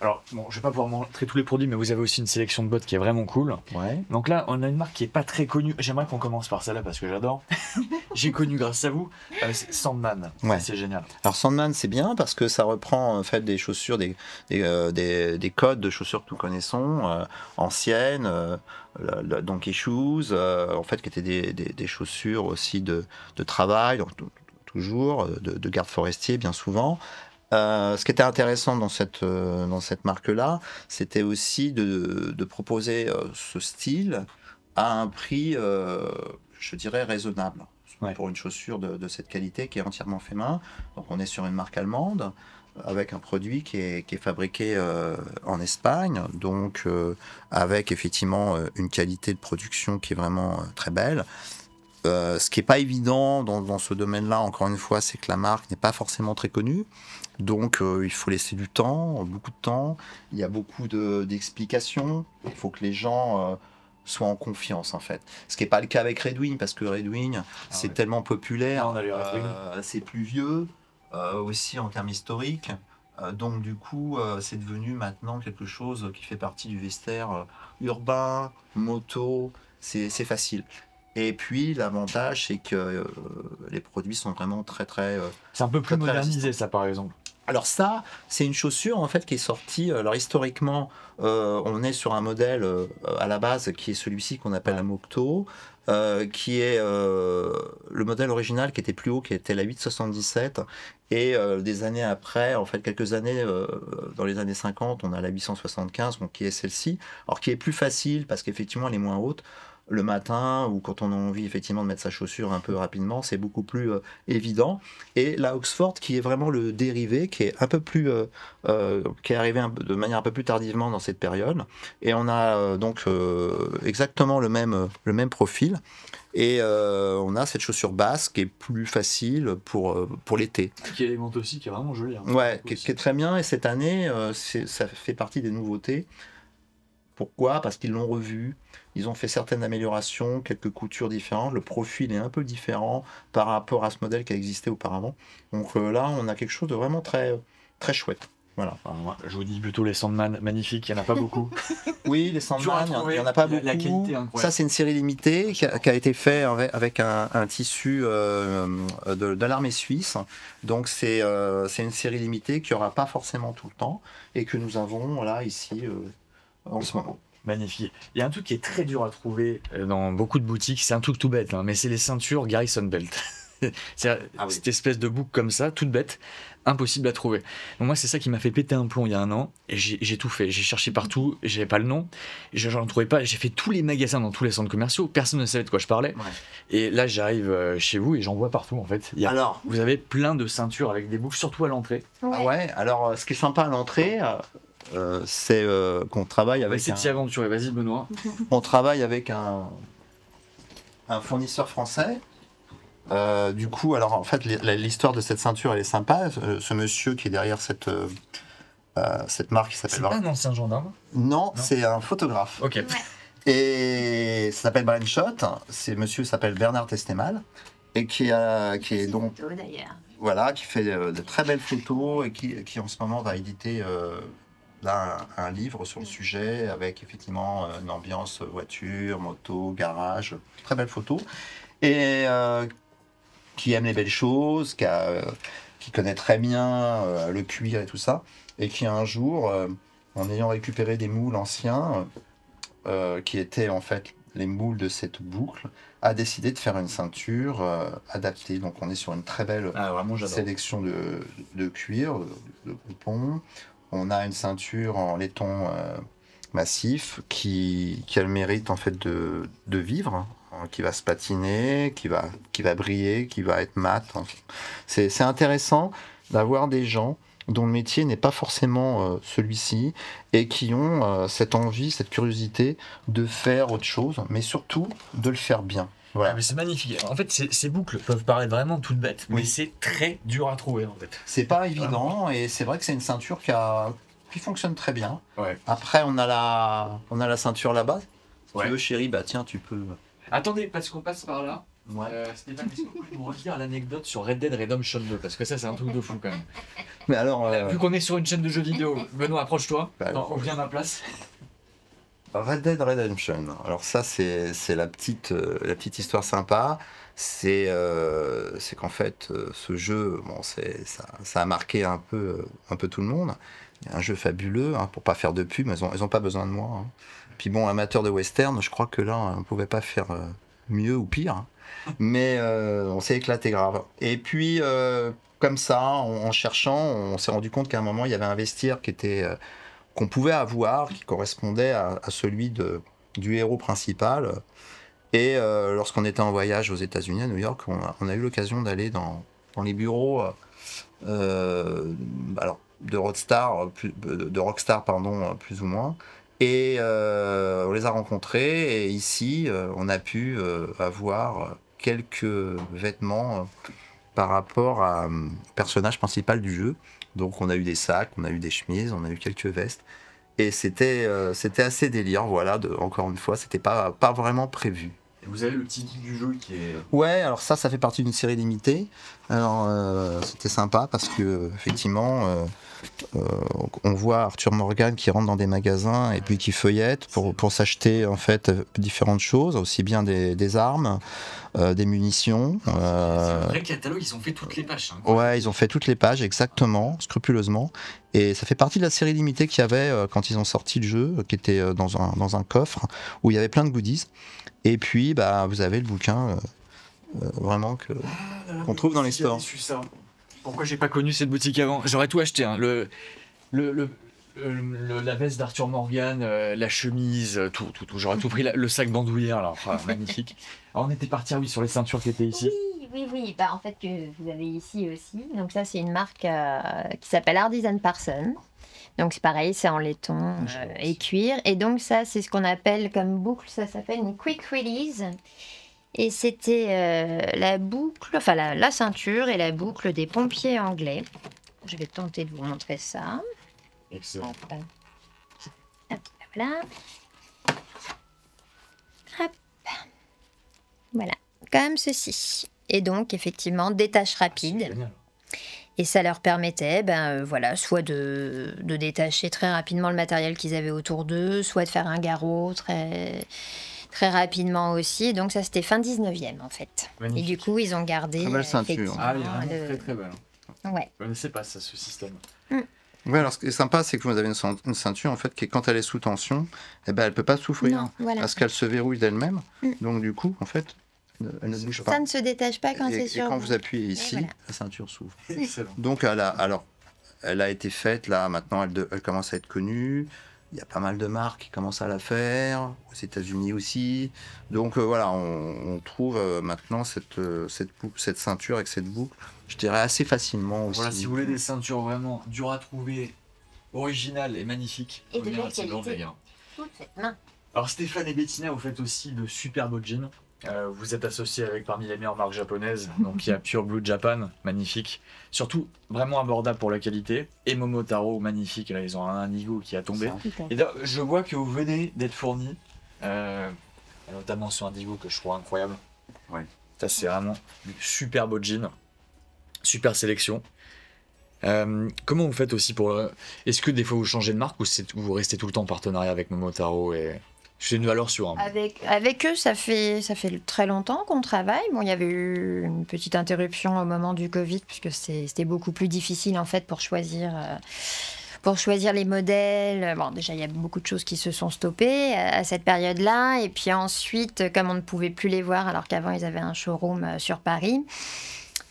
Alors, bon, je vais pas pouvoir montrer tous les produits, mais vous avez aussi une sélection de bottes qui est vraiment cool.
Ouais.
Donc là, on a une marque qui est pas très connue. J'aimerais qu'on commence par celle-là parce que j'adore. J'ai connu grâce à vous. C'est Sandman.
Ouais.
C'est génial.
Alors Sandman, c'est bien parce que ça reprend en fait des chaussures, des codes de chaussures que nous connaissons, anciennes, Donkey Shoes, en fait, qui étaient des chaussures aussi de travail, donc, toujours, de garde forestier bien souvent. Ce qui était intéressant dans cette marque-là, c'était aussi de proposer ce style à un prix, je dirais, raisonnable.
Ouais.
Pour une chaussure de cette qualité qui est entièrement fait main. Donc on est sur une marque allemande. avec un produit qui est fabriqué en Espagne, donc avec effectivement une qualité de production qui est vraiment très belle. Ce qui n'est pas évident dans ce domaine-là, encore une fois, c'est que la marque n'est pas forcément très connue. Donc il faut laisser du temps, beaucoup de temps. Il y a beaucoup d'explications. Il faut que les gens soient en confiance, en fait. Ce qui n'est pas le cas avec Red Wing, parce que Red Wing, c'est tellement populaire, c'est plus vieux, aussi en termes historiques. Donc du coup, c'est devenu maintenant quelque chose qui fait partie du vestiaire urbain, moto, c'est facile. Et puis l'avantage, c'est que les produits sont vraiment très très...
c'est un peu plus modernisé, ça, par exemple.
Alors ça, c'est une chaussure en fait qui est sortie. Alors historiquement, on est sur un modèle à la base qui est celui-ci qu'on appelle la Mocto, qui est le modèle original qui était plus haut, qui était la 877. Et des années après, en fait quelques années, dans les années 50, on a la 875, donc qui est celle-ci. Alors qui est plus facile parce qu'effectivement elle est moins haute. Le matin ou quand on a envie effectivement de mettre sa chaussure un peu rapidement, c'est beaucoup plus évident. Et la Oxford qui est vraiment le dérivé, qui est un peu plus, qui est arrivé de manière un peu plus tardivement dans cette période. Et on a donc exactement le même profil. Et on a cette chaussure basse qui est plus facile pour l'été.
Qui alimente aussi, qui est vraiment jolie. Hein.
Ouais, qui est très bien. Et cette année, ça fait partie des nouveautés. Pourquoi ? Parce qu'ils l'ont revu. Ils ont fait certaines améliorations, quelques coutures différentes. Le profil est un peu différent par rapport à ce modèle qui a existé auparavant. Donc là, on a quelque chose de vraiment très, très chouette. Voilà.
Enfin, moi, je vous dis plutôt les Sandman magnifiques, il n'y en a pas beaucoup.
Oui, les Sandman, il n'y en a pas beaucoup.
La qualité incroyable.
Ça, c'est une série limitée qui a été faite avec un tissu de l'armée suisse. Donc, c'est une série limitée qui n'y aura pas forcément tout le temps et que nous avons là, ici, en ce moment.
Magnifique. Il y a un truc qui est très dur à trouver dans beaucoup de boutiques, c'est un truc tout bête, hein, mais c'est les ceintures Garrison Belt. C'est cette espèce de boucle comme ça, toute bête, impossible à trouver. Donc moi, c'est ça qui m'a fait péter un plomb il y a un an, et j'ai tout fait. J'ai cherché partout, j'avais pas le nom, j'en trouvais pas. J'ai fait tous les magasins dans tous les centres commerciaux, personne ne savait de quoi je parlais. Ouais. Et là, j'arrive chez vous et j'en vois partout en fait. Alors, vous avez plein de ceintures avec des boucles, surtout à l'entrée.
Ouais. Ah ouais. Alors, ce qui est sympa à l'entrée. C'est qu'on travaille avec.
C'est t'y aventurer, vas-y Benoît.
On travaille avec un fournisseur français. Du coup, alors en fait, l'histoire de cette ceinture, elle est sympa. Ce monsieur qui est derrière cette marque qui s'appelle.
C'est pas un ancien gendarme ?
Non, c'est un photographe.
Ok.
Et ça s'appelle Brainshot. Monsieur s'appelle Bernard Testemal et qui est donc. Voilà, qui fait de très belles photos et qui en ce moment va éditer. Un livre sur le sujet avec effectivement une ambiance voiture, moto, garage, très belle photo et qui aime les belles choses, qui connaît très bien le cuir et tout ça et qui un jour, en ayant récupéré des moules anciens qui étaient en fait les moules de cette boucle, a décidé de faire une ceinture adaptée. Donc on est sur une très belle sélection de cuir, de coupons. On a une ceinture en laiton massif qui a le mérite en fait de vivre, hein, qui va se patiner, qui va briller, qui va être mat. C'est intéressant d'avoir des gens dont le métier n'est pas forcément celui-ci et qui ont cette envie, cette curiosité de faire autre chose, mais surtout de le faire bien. Voilà.
Ah, mais c'est magnifique. En fait, ces boucles peuvent paraître vraiment toutes bêtes, mais c'est très dur à trouver en fait.
C'est pas évident et c'est vrai que c'est une ceinture qui fonctionne très bien.
Ouais.
Après, on a la ceinture là-bas. Si tu veux, chérie, bah tiens, tu peux.
Attendez, parce qu'on passe par là. Ouais. Stéphane, est-ce que vous pouvez nous redire l'anecdote sur Red Dead Redemption 2 ? Parce que ça, c'est un truc de fou quand même.
Mais alors.
Vu qu'on est sur une chaîne de jeux vidéo, Benoît, approche-toi. On vient à ma place.
Red Dead Redemption. Alors ça, c'est la petite histoire sympa. C'est qu'en fait, ce jeu, bon, ça a marqué un peu tout le monde. Il y a un jeu fabuleux, hein, pour pas faire de pub, mais ils ont pas besoin de moi. Hein. Puis bon, amateur de western, je crois que là, on pouvait pas faire mieux ou pire. Hein. Mais on s'est éclaté grave. Et puis, comme ça, en cherchant, on s'est rendu compte qu'à un moment, il y avait un vestiaire qu'on pouvait avoir, qui correspondait à celui du héros principal. Et lorsqu'on était en voyage aux États-Unis, à New York, on a eu l'occasion d'aller dans les bureaux. Alors, rockstar, pardon, plus ou moins. Et on les a rencontrés et ici on a pu avoir quelques vêtements par rapport au personnage principal du jeu. Donc on a eu des sacs, on a eu des chemises, on a eu quelques vestes. Et c'était assez délire, voilà, encore une fois, c'était pas vraiment prévu.
Et vous avez le petit guide du jeu qui est...
Ouais, alors ça fait partie d'une série limitée. Alors c'était sympa parce que effectivement, on voit Arthur Morgan qui rentre dans des magasins et puis qui feuillette pour s'acheter en fait différentes choses, aussi bien des armes, des munitions.
C'est un vrai catalogue, ils ont fait toutes les pages. Hein,
ouais, ils ont fait toutes les pages exactement, scrupuleusement. Et ça fait partie de la série limitée qu'il y avait quand ils ont sorti le jeu, qui était dans un coffre où il y avait plein de goodies. Et puis, vous avez le bouquin vraiment qu'on trouve dans les stores.
Pourquoi j'ai pas connu cette boutique avant? J'aurais tout acheté. Hein. La veste d'Arthur Morgan, la chemise, tout. J'aurais tout pris. Le sac bandoulière, là, magnifique. Alors, on était parti sur les ceintures qui étaient ici.
Oui. En fait, que vous avez ici aussi. Donc ça, c'est une marque qui s'appelle Artisan Parson. Donc c'est pareil, c'est en laiton et cuir. Et donc ça, c'est ce qu'on appelle comme boucle, ça s'appelle une quick release. Et c'était la boucle, enfin la ceinture et la boucle des pompiers anglais. Je vais tenter de vous montrer ça.
Excellent.
Hop, voilà. Hop. Voilà, comme ceci. Et donc effectivement, détache rapide. Et ça leur permettait, soit de détacher très rapidement le matériel qu'ils avaient autour d'eux, soit de faire un garrot très, très rapidement aussi. Donc ça, c'était fin 19e en fait.
Magnifique.
Et du coup, ils ont gardé...
Très belle ceinture.
Ah oui, très très belle.
Ouais.
Je ne connaissais pas ça, ce système.
Ouais, alors ce qui est sympa, c'est que vous avez une ceinture en fait qui, quand elle est sous tension, elle ne peut pas souffrir.
Non, voilà.
Parce qu'elle se verrouille d'elle-même. Donc du coup, en fait... elle ne bouge pas.
Ça ne se détache pas quand c'est
et
sur
quand
vous.
vous appuyez ici,
voilà.
la ceinture s'ouvre.
Excellent.
Donc elle a été faite, là maintenant elle commence à être connue. Il y a pas mal de marques qui commencent à la faire, aux États-Unis aussi. Donc voilà, on trouve maintenant cette ceinture avec cette boucle, je dirais assez facilement aussi.
Voilà, si vous voulez des ceintures vraiment dures à trouver, originales et magnifiques,
Et de
venez à
belle
Tigran
qualité.
Vega.
Toute cette main.
Alors Stéphane et Bettina, vous faites aussi de super beaux jeans. Vous êtes associés avec parmi les meilleures marques japonaises, donc il y a Pure Blue Japan, magnifique, surtout vraiment abordable pour la qualité, et Momotaro, magnifique, là ils ont un Nigo qui a tombé. Et je vois que vous venez d'être fournis, notamment sur un Nigo que je trouve incroyable.
Ouais.
Ça c'est vraiment super beau jean, super sélection. Comment vous faites aussi pour... Est-ce que des fois vous changez de marque ou vous restez tout le temps en partenariat avec Momotaro et... C'est une valeur sûre. Hein.
Avec eux, ça fait très longtemps qu'on travaille. Bon, il y avait eu une petite interruption au moment du Covid, puisque c'était beaucoup plus difficile en fait pour choisir les modèles. Bon, déjà, il y a beaucoup de choses qui se sont stoppées à cette période-là. Et puis ensuite, comme on ne pouvait plus les voir, alors qu'avant, ils avaient un showroom sur Paris,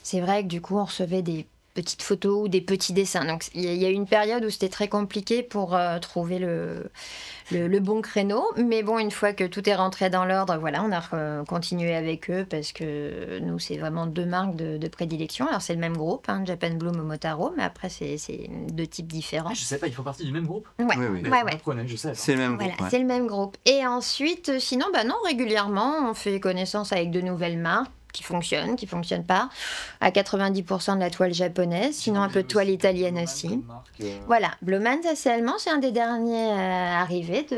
c'est vrai que du coup, on recevait des petites photos ou des petits dessins. Donc, il y a eu une période où c'était très compliqué pour trouver le bon créneau. Mais bon, une fois que tout est rentré dans l'ordre, voilà, on a continué avec eux parce que nous, c'est vraiment deux marques de prédilection. Alors, c'est le même groupe, hein, Japan Blue, Momotaro, mais après, c'est deux types différents.
Ah, je sais pas, ils font partie du même groupe.
Ouais,
Oui.
ouais.
Je sais.
C'est le même
Voilà,
groupe. Ouais.
c'est le même groupe. Et ensuite, sinon, non, régulièrement, on fait connaissance avec de nouvelles marques qui fonctionnent pas. À 90% de la toile japonaise, sinon un peu de toile italienne aussi. Voilà, Blauman, ça c'est allemand, c'est un des derniers arrivés de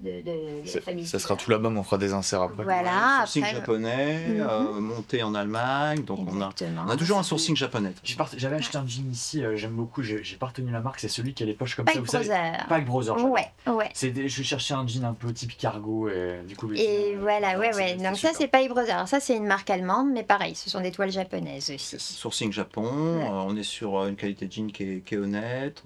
la famille.
Ça sera tout là-bas, mais on fera des inserts après.
Voilà,
Sourcing
après...
japonais, monté en Allemagne, donc on a toujours un sourcing japonais.
J'avais acheté un jean ici, j'aime beaucoup, j'ai pas retenu la marque, c'est celui qui a les poches comme ça, vous savez.
Brother.
Pack Brother.
Ouais.
Je cherchais un jean un peu type cargo et du coup...
Et voilà, ouais. Donc ça c'est Pack Brother. Alors ça c'est une marque allemande, mais pareil, ce sont des toiles japonaises aussi.
Sourcing Japon, on est sur une qualité de jean qui est honnête.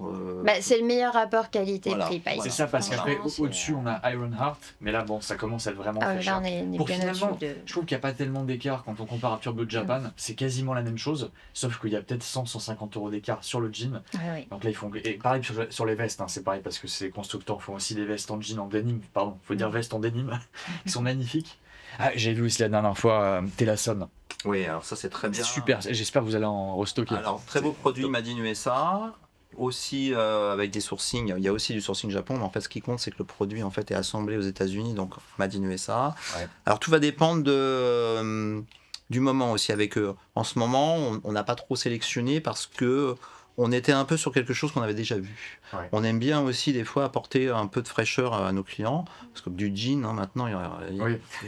C'est le meilleur rapport qualité-prix.
Voilà.
C'est ça, parce qu'après, au-dessus, on a Ironheart, mais là, bon, ça commence à être vraiment très cher. Pour finalement, je trouve qu'il n'y a pas tellement d'écart quand on compare à Pure Blue Japan, c'est quasiment la même chose, sauf qu'il y a peut-être 100-150 euros d'écart sur le jean.
Oui.
Donc là, ils font... Et pareil sur les vestes, hein, c'est pareil, parce que ces constructeurs font aussi des vestes en jean, en denim, faut dire vestes en denim, qui sont magnifiques. Ah, j'ai vu aussi la dernière fois Telason.
Oui, alors ça c'est très bien.
Super, j'espère que vous allez en restocker.
Alors, très beau produit Made in USA. Aussi avec des sourcings, il y a aussi du sourcing Japon, mais en fait ce qui compte c'est que le produit en fait est assemblé aux États-Unis, donc Made in USA.
Ouais.
Alors tout va dépendre du moment aussi avec eux. En ce moment, on n'a pas trop sélectionné parce que on était un peu sur quelque chose qu'on avait déjà vu.
Ouais.
On aime bien aussi des fois apporter un peu de fraîcheur à nos clients, parce que du jean, hein, maintenant, il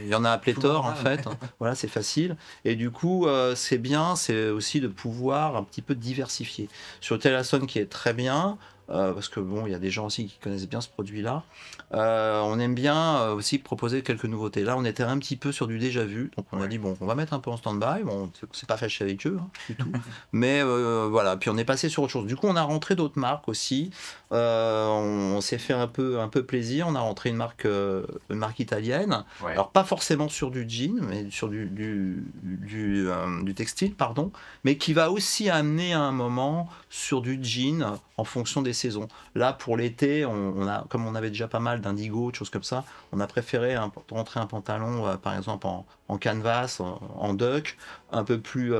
y en a à pléthore en fait. Voilà, c'est facile. Et du coup, c'est bien, c'est aussi de pouvoir un petit peu diversifier. Sur le Tellasson qui est très bien, parce que bon, il y a des gens aussi qui connaissent bien ce produit-là. On aime bien aussi proposer quelques nouveautés. Là, on était un petit peu sur du déjà vu, donc on a dit bon, on va mettre un peu en stand-by. Bon, c'est pas fâché avec eux du tout, mais voilà. Puis on est passé sur autre chose. Du coup, on a rentré d'autres marques aussi. On s'est fait un peu plaisir. On a rentré une marque italienne.
Ouais.
Alors pas forcément sur du jean, mais sur du textile, pardon, mais qui va aussi amener à un moment sur du jean en fonction des saisons. Là, pour l'été, comme on avait déjà pas mal d'indigo, de choses comme ça, on a préféré rentrer un pantalon, par exemple, en canvas, en duck, un peu plus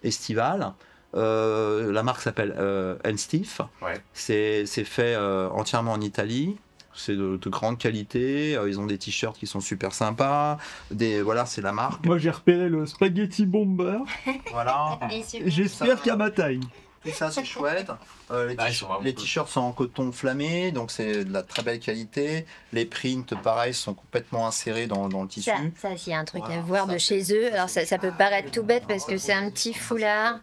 estival. La marque s'appelle Stiff.
Ouais.
C'est fait entièrement en Italie. C'est de grande qualité. Ils ont des t-shirts qui sont super sympas. Voilà, c'est la marque.
Moi, j'ai repéré le Spaghetti Bomber.
Voilà.
J'espère qu'il y a ma taille.
Tout ça, c'est chouette. Les t-shirts sont en coton flammé, donc c'est de la très belle qualité. Les prints, pareil, sont complètement insérés dans le tissu.
Ça aussi, un truc à voir de chez eux. Alors, ça peut paraître tout bête parce que c'est un petit foulard.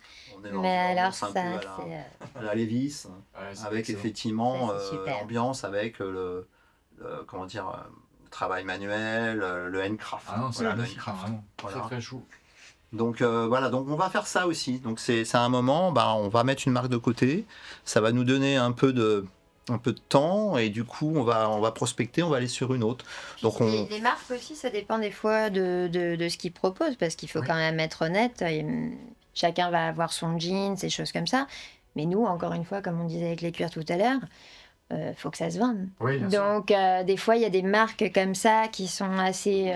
Mais alors, ça, c'est.
À la Levi's, avec effectivement l'ambiance, avec le comment dire, le travail manuel, le handcraft.
Ah non, c'est le handcraft, vraiment. Voilà. Très chou.
Donc voilà, donc on va faire ça aussi. Donc c'est un moment, on va mettre une marque de côté. Ça va nous donner un peu de temps et du coup on va prospecter, on va aller sur une autre. Donc
les marques aussi, ça dépend des fois de ce qu'ils proposent parce qu'il faut quand même être honnête. Chacun va avoir son jean, ces choses comme ça. Mais nous, encore une fois, comme on disait avec les cuirs tout à l'heure, faut que ça se vende.
Oui,
donc des fois, il y a des marques comme ça qui sont assez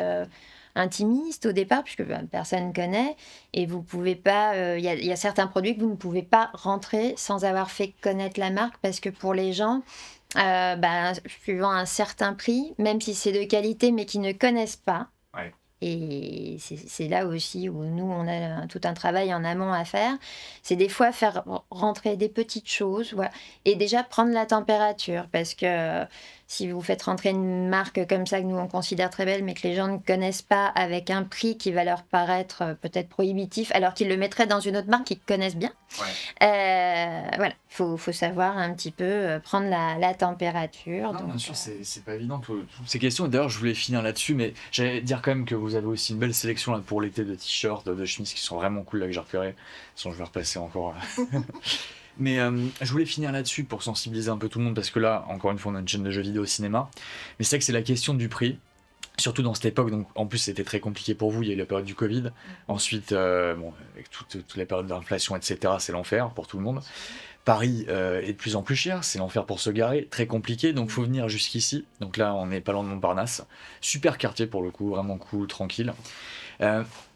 intimistes au départ, puisque personne ne connaît. Et vous pouvez pas... Il y a certains produits que vous ne pouvez pas rentrer sans avoir fait connaître la marque, parce que pour les gens, suivant un certain prix, même si c'est de qualité, mais qui ne connaissent pas, et c'est là aussi où nous, on a tout un travail en amont à faire. C'est des fois faire rentrer des petites choses, voilà, et déjà prendre la température. Parce que si vous faites rentrer une marque comme ça, que nous, on considère très belle, mais que les gens ne connaissent pas, avec un prix qui va leur paraître peut-être prohibitif, alors qu'ils le mettraient dans une autre marque qu'ils connaissent bien. Voilà, faut savoir un petit peu prendre la température.
Non,
donc,
bien sûr, c'est pas évident toutes ces questions. D'ailleurs, je voulais finir là-dessus, mais j'allais dire quand même que vous avez aussi une belle sélection là, pour l'été de t-shirts, de chemises qui sont vraiment cool là que j'ai repéré. Sinon, je vais repasser encore. Mais je voulais finir là-dessus pour sensibiliser un peu tout le monde, parce que là, encore une fois, on a une chaîne de jeux vidéo au cinéma. Mais c'est vrai que c'est la question du prix, surtout dans cette époque. Donc, en plus, c'était très compliqué pour vous. Il y a eu la période du Covid. Ensuite, avec toute la période d'inflation, etc., c'est l'enfer pour tout le monde. Paris est de plus en plus cher, c'est l'enfer pour se garer, très compliqué, donc faut venir jusqu'ici. Donc là, on n'est pas loin de Montparnasse. Super quartier pour le coup, vraiment cool, tranquille.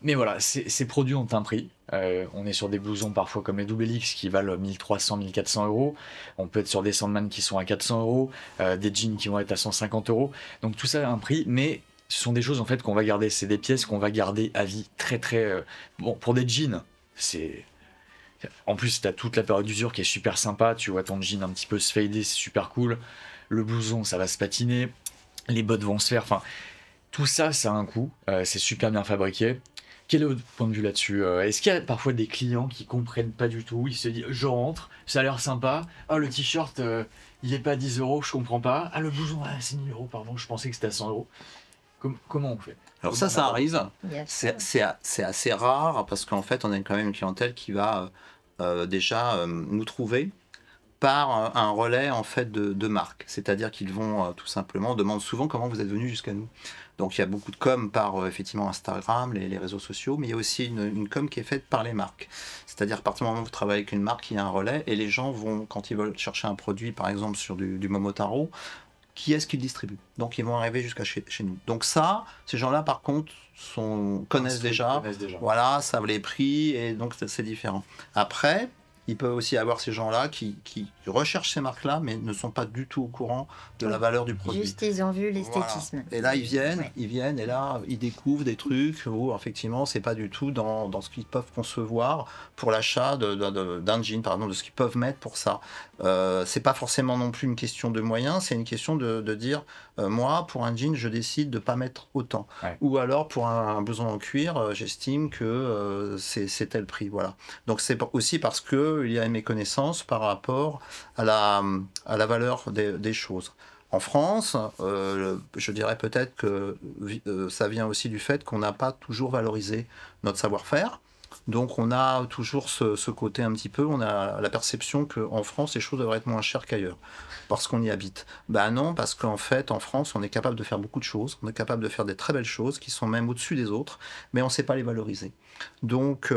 Mais voilà, ces produits ont un prix. On est sur des blousons parfois comme les Double X qui valent 1300, 1400 euros. On peut être sur des Sandman qui sont à 400 euros, des jeans qui vont être à 150 euros. Donc tout ça a un prix, mais ce sont des choses en fait qu'on va garder. C'est des pièces qu'on va garder à vie. Très très... Bon, pour des jeans, c'est... En plus, tu as toute la période d'usure qui est super sympa. Tu vois ton jean un petit peu se fader, c'est super cool. Le blouson, ça va se patiner. Les bottes vont se faire... Enfin, tout ça, ça a un coût. C'est super bien fabriqué. Quel est votre point de vue là-dessus? Est-ce qu'il y a parfois des clients qui comprennent pas du tout? Ils se disent, je rentre, ça a l'air sympa. Ah, le t-shirt, il est pas à 10 euros, je comprends pas. Ah, le blouson, c'est 1000 euros, pardon, je pensais que c'était à 100 euros. Comment on fait?
Alors ça arrive. C'est assez rare parce qu'en fait, on a quand même une clientèle qui va déjà nous trouver par un relais en fait de marque. C'est-à-dire qu'ils vont tout simplement demandent souvent comment vous êtes venu jusqu'à nous. Donc il y a beaucoup de com par effectivement Instagram, les réseaux sociaux, mais il y a aussi une com qui est faite par les marques. C'est-à-dire à partir du moment où vous travaillez avec une marque, il y a un relais et les gens vont, quand ils veulent chercher un produit, par exemple sur du Momotaro, qui est-ce qu'ils distribuent. Donc ils vont arriver jusqu'à chez nous. Donc ça, ces gens-là par contre connaissent déjà, voilà, savent les prix et donc c'est différent. Après, il peut aussi y avoir ces gens-là qui recherchent ces marques-là, mais ne sont pas du tout au courant de la valeur du produit.
Juste, ils ont vu l'esthétisme.
Voilà. Et là, ils viennent, et là, ils découvrent des trucs où, effectivement, c'est pas du tout dans ce qu'ils peuvent concevoir pour l'achat d'un jean, par exemple, de ce qu'ils peuvent mettre pour ça. C'est pas forcément non plus une question de moyens, c'est une question de dire, moi, pour un jean, je décide de pas mettre autant. Ouais. Ou alors, pour un blouson en cuir, j'estime que c'est tel prix, voilà. Donc, c'est aussi parce que il y a une méconnaissance par rapport à la valeur des choses. En France, je dirais peut-être que ça vient aussi du fait qu'on n'a pas toujours valorisé notre savoir-faire. Donc on a toujours ce côté un petit peu, on a la perception qu'en France, les choses devraient être moins chères qu'ailleurs, parce qu'on y habite. Ben non, parce qu'en fait, en France, on est capable de faire beaucoup de choses, on est capable de faire des très belles choses, qui sont même au-dessus des autres, mais on ne sait pas les valoriser. Donc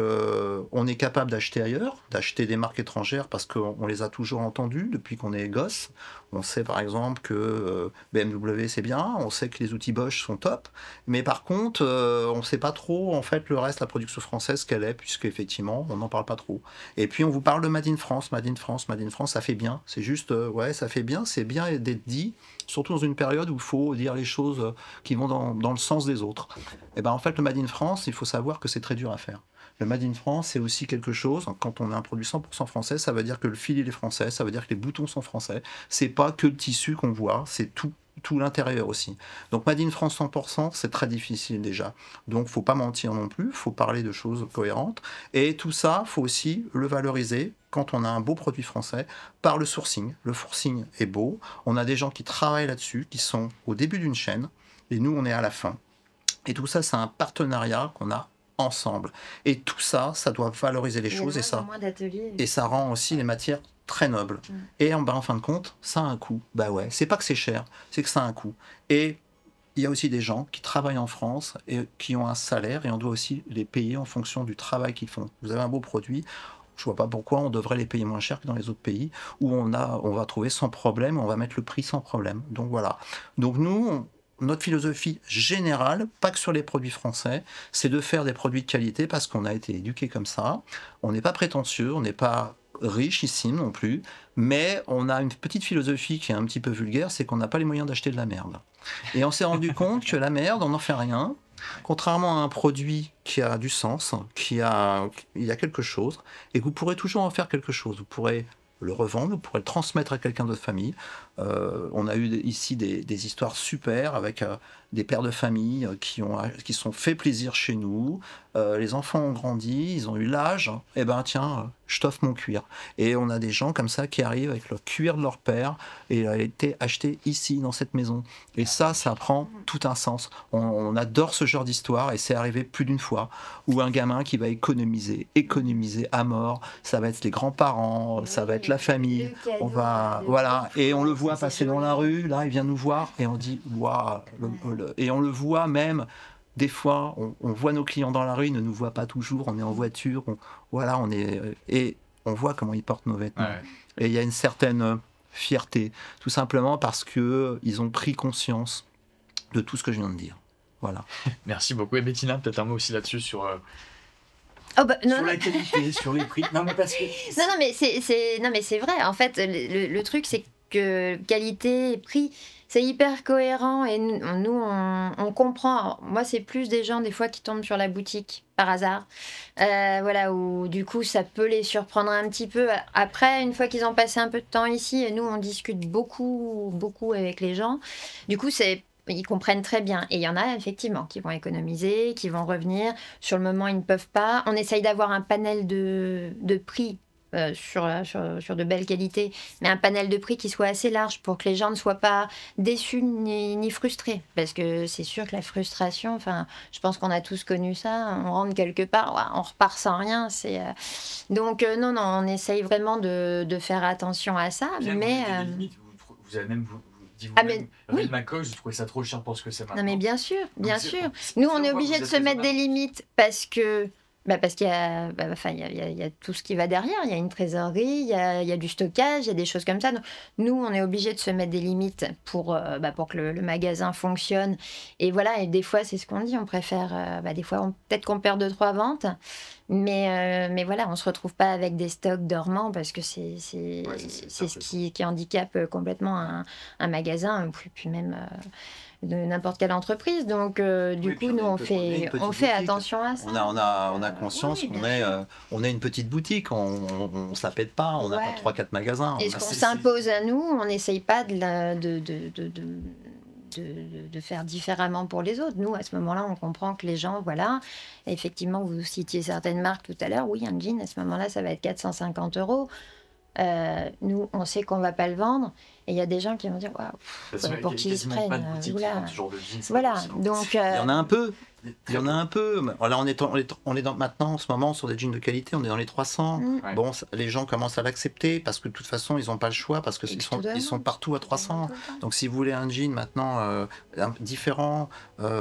on est capable d'acheter ailleurs, d'acheter des marques étrangères, parce qu'on les a toujours entendues depuis qu'on est gosse. On sait par exemple que BMW c'est bien, on sait que les outils Bosch sont top, mais par contre on ne sait pas trop en fait le reste, la production française qu'elle est, puisque effectivement on n'en parle pas trop. Et puis on vous parle de Made in France, Made in France, Made in France, ça fait bien, c'est juste ouais ça fait bien, c'est bien d'être dit, surtout dans une période où il faut dire les choses qui vont dans le sens des autres. Et ben en fait le Made in France, il faut savoir que c'est très dur à faire. Le Made in France, c'est aussi quelque chose, quand on a un produit 100% français, ça veut dire que le fil il est français, ça veut dire que les boutons sont français, c'est pas que le tissu qu'on voit, c'est tout l'intérieur aussi. Donc Made in France 100%, c'est très difficile déjà. Donc faut pas mentir non plus, faut parler de choses cohérentes, et tout ça, faut aussi le valoriser quand on a un beau produit français par le sourcing. Le sourcing est beau, on a des gens qui travaillent là-dessus, qui sont au début d'une chaîne, et nous on est à la fin. Et tout ça, c'est un partenariat qu'on a ensemble. Et tout ça, ça doit valoriser les choses et ça rend aussi les matières très nobles. Et en fin de compte, ça a un coût. Bah ouais, c'est pas que c'est cher, c'est que ça a un coût. Et il y a aussi des gens qui travaillent en France et qui ont un salaire et on doit aussi les payer en fonction du travail qu'ils font. Vous avez un beau produit, je vois pas pourquoi on devrait les payer moins cher que dans les autres pays où on va trouver sans problème, on va mettre le prix sans problème. Donc voilà. Donc nous, notre philosophie générale, pas que sur les produits français, c'est de faire des produits de qualité parce qu'on a été éduqué comme ça. On n'est pas prétentieux, on n'est pas richissime non plus, mais on a une petite philosophie qui est un petit peu vulgaire, c'est qu'on n'a pas les moyens d'acheter de la merde. Et on s'est rendu compte que la merde, on n'en fait rien. Contrairement à un produit qui a du sens, il y a quelque chose, et que vous pourrez toujours en faire quelque chose. Vous pourrez le revendre, vous pourrez le transmettre à quelqu'un de votre famille. On a eu ici des histoires super avec des pères de famille qui sont fait plaisir chez nous. Les enfants ont grandi, ils ont eu l'âge. Eh ben tiens, je t'offre mon cuir. Et on a des gens comme ça qui arrivent avec le cuir de leur père et il a été acheté ici dans cette maison. Et ça prend tout un sens. On adore ce genre d'histoire et c'est arrivé plus d'une fois où un gamin qui va économiser à mort. Ça va être les grands-parents, ça va être la famille. Voilà, et on le voit passer dans la rue. Là, il vient nous voir et on dit waouh. Et on le voit même. Des fois, on voit nos clients dans la rue, ils ne nous voient pas toujours, on est en voiture, et on voit comment ils portent nos vêtements. Ouais. Et il y a une certaine fierté, tout simplement parce qu'ils ont pris conscience de tout ce que je viens de dire. Voilà.
Merci beaucoup. Et Bettina, peut-être un mot aussi là-dessus sur...
la
qualité, sur les prix. Non, mais parce que...
Non, mais c'est vrai. En fait, le truc, c'est que qualité et prix... C'est hyper cohérent et nous, on comprend. Alors, moi, c'est plus des gens, des fois, qui tombent sur la boutique par hasard. Voilà, où du coup, ça peut les surprendre un petit peu. Après, une fois qu'ils ont passé un peu de temps ici, nous, on discute beaucoup avec les gens. Du coup, ils comprennent très bien. Et il y en a, effectivement, qui vont économiser, qui vont revenir. Sur le moment, ils ne peuvent pas. On essaye d'avoir un panel de prix. Sur de belles qualités, mais un panel de prix qui soit assez large pour que les gens ne soient pas déçus ni frustrés. Parce que c'est sûr que la frustration, je pense qu'on a tous connu ça, on rentre quelque part, on repart sans rien. Donc non, on essaye vraiment de faire attention à ça.
Bien,
mais
vous avez même... oui. Macoy, je trouvais ça trop cher pour ce que c'est maintenant.
Non mais bien sûr. Nous, on est obligé de se mettre des limites parce que Bah parce qu'il y a, il y a tout ce qui va derrière. Il y a une trésorerie, il y a du stockage, il y a des choses comme ça. Donc, nous, on est obligé de se mettre des limites pour que le magasin fonctionne. Et voilà, et des fois, c'est ce qu'on dit, on préfère, des fois, peut-être qu'on perd 2-3 ventes, mais voilà, on ne se retrouve pas avec des stocks dormants parce que c'est ce qui handicape complètement un magasin, puis même... de n'importe quelle entreprise. Donc, du coup, nous, on fait attention à ça.
On a conscience qu'on est une petite boutique, on ne se la pète pas, on n'a pas 3-4 magasins.
Et ce qu'on s'impose à nous, on n'essaye pas de faire différemment pour les autres. Nous, à ce moment-là, on comprend que les gens, voilà, effectivement, vous citiez certaines marques tout à l'heure, oui, un jean, à ce moment-là, ça va être 450 €. Nous, on sait qu'on ne va pas le vendre. Et il y a des gens qui vont dire waouh, pour qui ils se prennent. Voilà. Donc,
il y en a un peu. Il y en a un peu. Là, on est maintenant, en ce moment, sur des jeans de qualité, on est dans les 300. Bon, les gens commencent à l'accepter parce que de toute façon, ils n'ont pas le choix parce qu'ils sont partout à 300. Donc, si vous voulez un jean maintenant différent,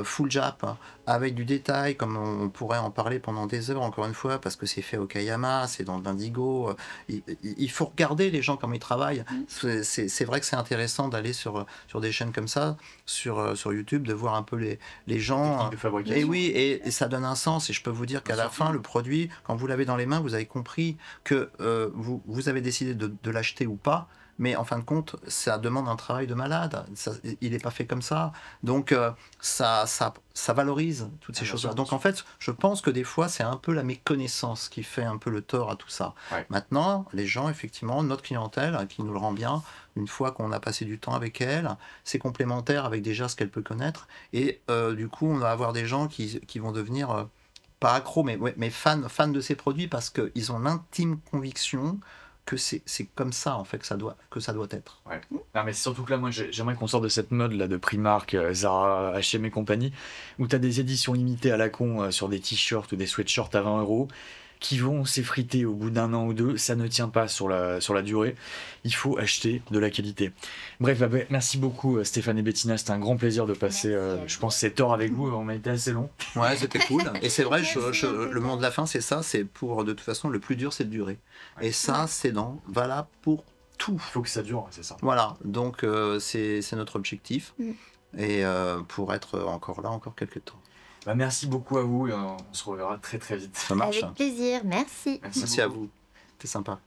full Jap, avec du détail, comme on pourrait en parler pendant des heures, encore une fois, parce que c'est fait au Kayama, c'est dans l'Indigo. Il faut regarder les gens comme ils travaillent. C'est vrai que c'est intéressant d'aller sur des chaînes comme ça, sur YouTube, de voir un peu les gens. Et oui, et ça donne un sens. Et je peux vous dire qu'à la fin, le produit, quand vous l'avez dans les mains, vous avez compris que vous avez décidé de l'acheter ou pas. Mais en fin de compte, ça demande un travail de malade. Il n'est pas fait comme ça. Donc, ça valorise toutes ces choses-là. Donc, en fait, je pense que des fois, c'est un peu la méconnaissance qui fait un peu le tort à tout ça. Ouais. Maintenant, les gens, effectivement, notre clientèle, qui nous le rend bien, une fois qu'on a passé du temps avec elle, c'est complémentaire avec déjà ce qu'elle peut connaître. Et du coup, on va avoir des gens qui vont devenir, pas accros, mais fans de ces produits parce qu'ils ont l'intime conviction que c'est comme ça en fait que ça doit être.
Ouais. Non, mais surtout que là, moi, j'aimerais qu'on sorte de cette mode là de Primark, Zara, H&M et compagnie, où tu as des éditions limitées à la con sur des t-shirts ou des sweatshirts à 20 € qui vont s'effriter au bout d'1 an ou 2. Ça ne tient pas sur la durée. Il faut acheter de la qualité. Bref, merci beaucoup Stéphane et Bettina. C'était un grand plaisir de passer, je pense, cette heure avec vous. On a été assez long.
Ouais, c'était cool. Et c'est vrai, le moment de la fin, c'est ça. C'est pour, de toute façon, le plus dur, c'est de durer. Ouais. Et ça, c'est valable pour tout.
Il faut que ça dure, c'est ça.
Voilà. Donc, c'est notre objectif. Et pour être encore là, encore quelques temps.
Merci beaucoup à vous et on se reverra très très vite.
Ça marche.
Avec plaisir, merci.
Merci à vous. C'était sympa.